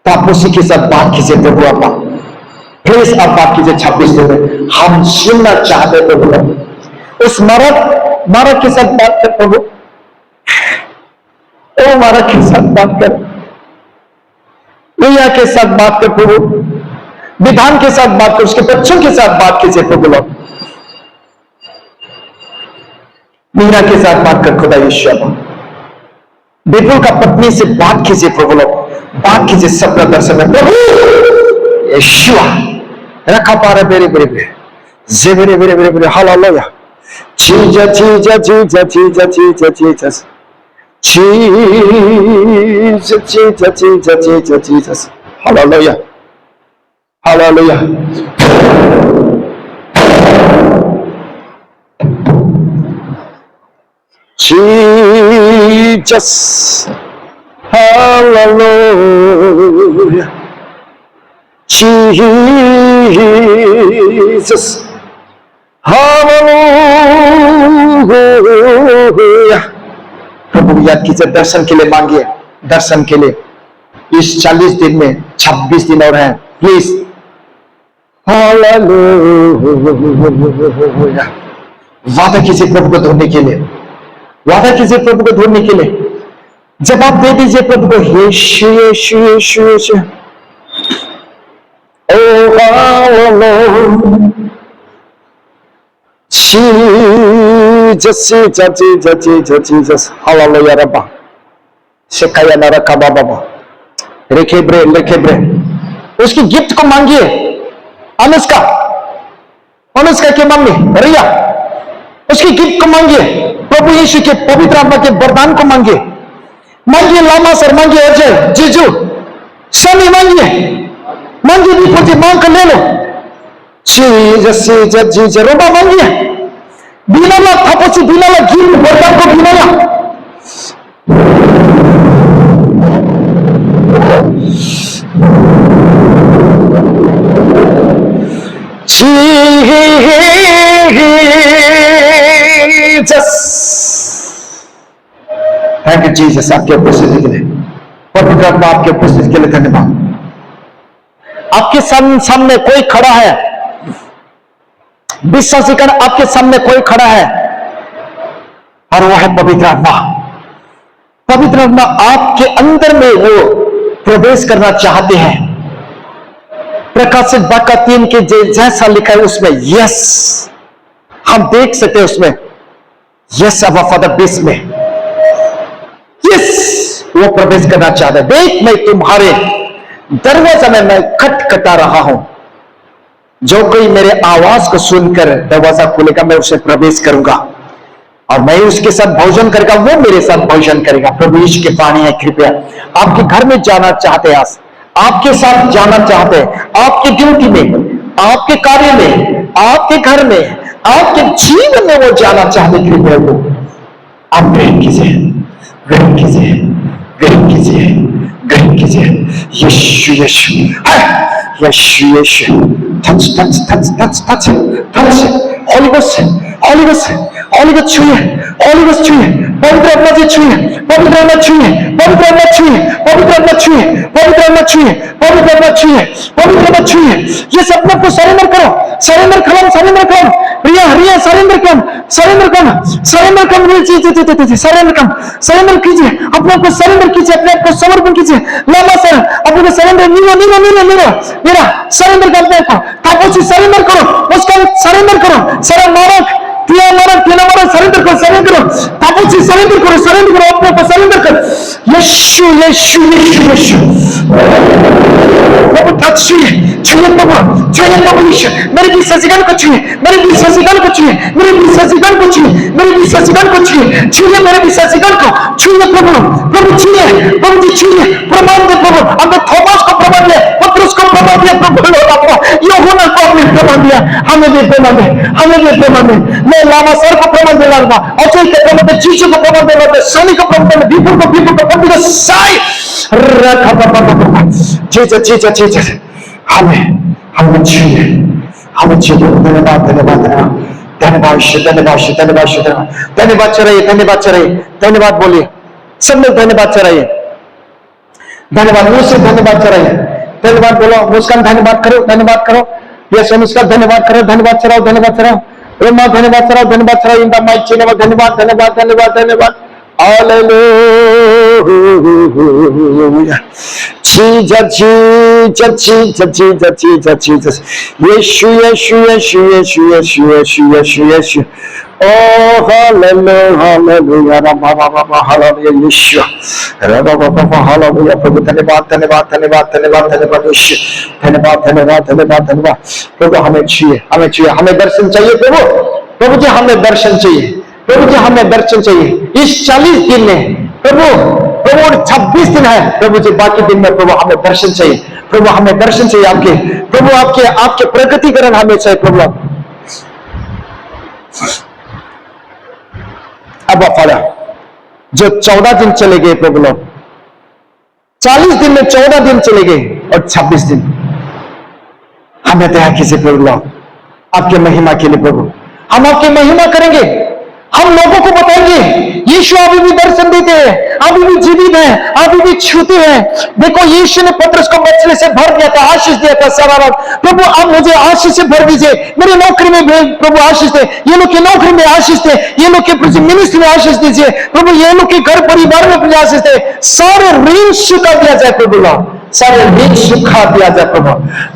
तापसी के साथ बात कीजिए प्रभु। आप प्लीज आप बात कीजिए 26 दिन में, हम सुनना चाहते हैं प्रभु। उस मारक के साथ बात कर प्रभु, ओ मारक के साथ बात कर, लिया के साथ बात कर प्रभु, विधान के साथ बात कर, उसके बच्चों के साथ बात कीजिए प्रभु। लोग मीरा के साथ बात कर खुदा यीशु। विपुल का पत्नी से बात कीजिए प्रभु। लोग बात कीजिए सपना दर्शन में प्रभु यीशु। रखा पा रहे बेरे बेरे बेरे जे बेरे बेरे बेरे बेरे हालेलुया। जीजा जीजा जीजा जीजा जीजा जीजा Jesus, Jesus, Jesus, Jesus, Jesus. Hallelujah. Hallelujah. Jesus. Hallelujah. Jesus. Hallelujah. प्रभु याद कीजिए, दर्शन के लिए मांगिए, दर्शन के लिए। इस 40 दिन में 26 दिन और हैं, प्लीज। हालेलुया। वादा कीजिए प्रभु को ढूंढने के लिए, वादा कीजिए प्रभु को ढूंढने के लिए। जवाब दे दीजिए प्रभु को, यीशु यीशु यीशु यीशु। ओ hallelujah. Jesus, Jesus, Jesus, Jesus, Jesus. Hallelujah, Rabba. Shekaya naraka baba. Rekebre, rekebre. उसकी गिफ्ट को मांगिए, अनुष्का, अनुष्का की मम्मी रिया, उसकी गिफ्ट को मांगिए। प्रभु यीशु के पवित्र आत्मा के वरदान को मांगिए, मांगिए लामा सर, मांगिए अजय, जीजू, सनी मांगिए, मांगिए दीपू जी, मांग कर ले लो। Jesus, Jesus, Jesus. रोबा मांगिए, बिनाला थापसी, बिनाला गिफ्ट वरदान को बिनाला। Jesus. थैंक यू जीसस, आपके उपस्थिति के लिए, पवित्र आत्मा आपके उपस्थिति के लिए धन्यवाद। आपके सामने कोई खड़ा है, विश्वासी कर, आपके सामने कोई खड़ा है और वो है पवित्र आत्मा। पवित्र आत्मा आपके अंदर में वो प्रवेश करना चाहते हैं। प्रकाशित वाक्य 3 के जैसा लिखा है उसमें यस, हम देख सकते हैं उसमें यस अब फादर बेस में यस वो प्रवेश करना चाहता है। देख मैं तुम्हारे दरवाजा में मैं खटखटा रहा हूं, जो कोई मेरे आवाज को सुनकर दरवाजा खोलेगा मैं उसे प्रवेश करूंगा और मैं उसके साथ भोजन करेगा, वो मेरे साथ भोजन करेगा। प्रभु यीशु के पानी है, कृपया आपके घर में जाना चाहते हैं, आपके साथ जाना चाहते हैं, आपकी ड्यूटी में, आपके कार्य में, आपके घर में, आपके जीवन में वो जाना चाहते, कृपया वो आप ग्रहण कीजिए, ग्रहण कीजिए, ग्रहण कीजिए, ग्रहण कीजिए। यीशु यीशु यीशु यीशु। touch touch touch touch touch touch Holy Ghost Holy Ghost Holy Ghost छुइए, Holy Ghost छुइए, पवित्र आत्मा से छुए, पवित्र आत्मा छुए, पवित्र आत्मा छुए, पवित्र आत्मा छुए, पवित्र आत्मा छुए, पवित्र आत्मा छुए, पवित्र आत्मा छुए। ये सब अपने को सरेंडर करो, सरेंडर करो, सरेंडर करो, रिया रिया सरेंडर करो, सरेंडर करो, सरेंडर करो, सरेंडर करो, सरेंडर कीजिए, अपने आप को सरेंडर कीजिए, अपने आप को समर्पण कीजिए। लामा सर अपने को सरेंडर, नीरो नीरो नीरो नीरो मेरा सरेंडर कर अपने को, तापोसी सरेंडर करो, उसका सरेंडर करो, सारा मारक पिया मारा सरेंडर करो, सरेंडर करो, तापोसी सरेंडर करो, सरेंडर करो, अपने को सरेंडर कर। यीशु यीशु यीशु यीशु प्रभु टच छुए, छुए प्रभु, छुए प्रभु यीशु, मेरे विश्वासीगण को छुए, मेरे विश्वासीगण को छुए, मेरे विश्वासीगण को छुए, मेरे विश्वासीगण को छुए, छुए मेरे विश्वासीगण को छुए प्रभु, प्रभु छुए, प्रभु जी छुए, प्रमाण दे प्रभु, हमने थोमास को प्रमाण दिया, पतरस को प्रमाण दिया प्रभु, यूहन्ना को आपने प्रमाण दिया, हमें भी प्रमाण दे, हमें भी प्रमाण दे। मैं लामा सर को प्रमाण दे रहा था, अजय को प्रमाण दे, जीसू को प्रमाण दे रहा था, सनी को प्रमाण दे, विपुल को प्रभु का साई रखा बाबा जीसस जीसस जीसस हमें छुए, हमें छुए। धन्यवाद धन्यवाद धन्यवाद धन्यवाद धन्यवाद धन्यवाद धन्यवाद चढ़ाइए, धन्यवाद चढ़ाइए, धन्यवाद बोलिए, सब लोग धन्यवाद चढ़ाइए, धन्यवाद मुंह से धन्यवाद चढ़ाइए, धन्यवाद बोलो, मुस्कान धन्यवाद करो, धन्यवाद करो, यस मुस्कान धन्यवाद करो, धन्यवाद चढ़ाओ, धन्यवाद चढ़ाओ, ब्रह्मा धन्यवाद चढ़ाओ, धन्यवाद चढ़ाओ, इन द माइटी नेम, धन्यवाद धन्यवाद धन्यवाद धन्यवाद hallelujah. Jesus Jesus Jesus Jesus Jesus Jesus Yeshu Yeshu Yeshu Yeshu Yeshu Yeshu Yeshu Yeshu Oh hallelujah hallelujah Rama Rama hallelujah Yeshu Rama Rama hallelujah प्रभु धन्यवाद धन्यवाद धन्यवाद धन्यवाद धन्यवाद यीशु धन्यवाद धन्यवाद धन्यवाद धन्यवाद प्रभु हमें छुए हमें छुए हमें दर्शन चाहिए प्रभु प्रभु जी हमें दर्शन चाहिए प्रभु जी हमें दर्शन चाहिए इस 40 दिन में प्रभु प्रभु 26 दिन है प्रभु जी बाकी दिन में प्रभु हमें दर्शन चाहिए प्रभु हमें दर्शन चाहिए आपके प्रभु आपके आपके प्रगतिकरण हमें चाहिए प्रभु अब फादर जो 14 दिन चले गए प्रभु लोग 40 दिन में 14 दिन चले गए और 26 दिन हमें दया कीजिए प्रभु लोग आपके महिमा के लिए प्रभु हम आपकी महिमा करेंगे हम लोगों को बताएंगे यीशु अभी भी दर्शन देते हैं अभी भी जीवित है अभी भी छूते हैं देखो यीशु ने पतरस को मछली से भर दिया था आशीष दिया था सारा रात प्रभु आप मुझे आशीष से भर दीजिए मेरी नौकरी में प्रभु आशीष दे ये लोग की नौकरी में आशीष दे ये लोग के मिनिस्ट्री में आशीष दीजिए प्रभु ये लोग के घर परिवार में आशीष दे सारे ऋण चुका दिया जाए प्रभु सारे ऋण चुका दिया जाए प्रभु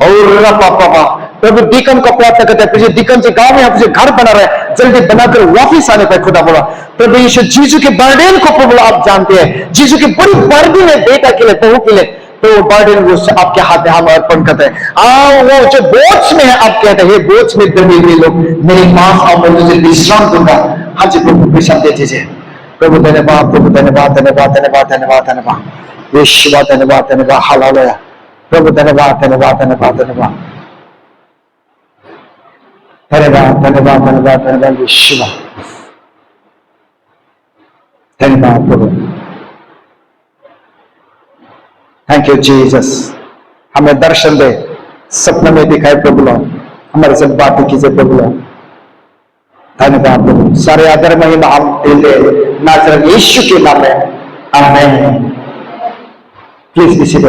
और प्रभु डीकन को प्रार्थना करते हैं डीकन जी गांव में आपसे घर बना रहे जल्दी बनाकर वापिस आने पर खुदा बोला प्रभु यीशु जीसू के बर्डन को प्रभु आप जानते हैं जीसू की बड़ी बर्डन है बेटा के लिए बहू के लिए तो वो बर्डन वो आपके हाथ में हम अर्पण करते हैं वो जो बोझ में है आप कहते हैं बोझ में दबे हुए लोग मेरे पास आओ मैं तुझे विश्राम दूंगा हाँ जी प्रभु विश्राम दे दीजिए प्रभु धन्यवाद प्रभु धन्यवाद धन्यवाद धन्यवाद धन्यवाद धन्यवाद यीशु धन्यवाद धन्यवाद हालेलुया प्रभु धन्यवाद धन्यवाद धन्यवाद धन्यवाद धन्यवाद धन्यवाद धन्यवाद धन्यवाद यीशु धन्यवाद प्रभु थैंक यू जीसस हमें दर्शन दे सपने में दिखाए प्रभु लोग हमारे साथ बातें कीजिए प्रभु लोग धन्यवाद प्रभु सारे आदर महिमा हम देते नाज़रेत यीशु के नाम में आमीन प्लीज किसी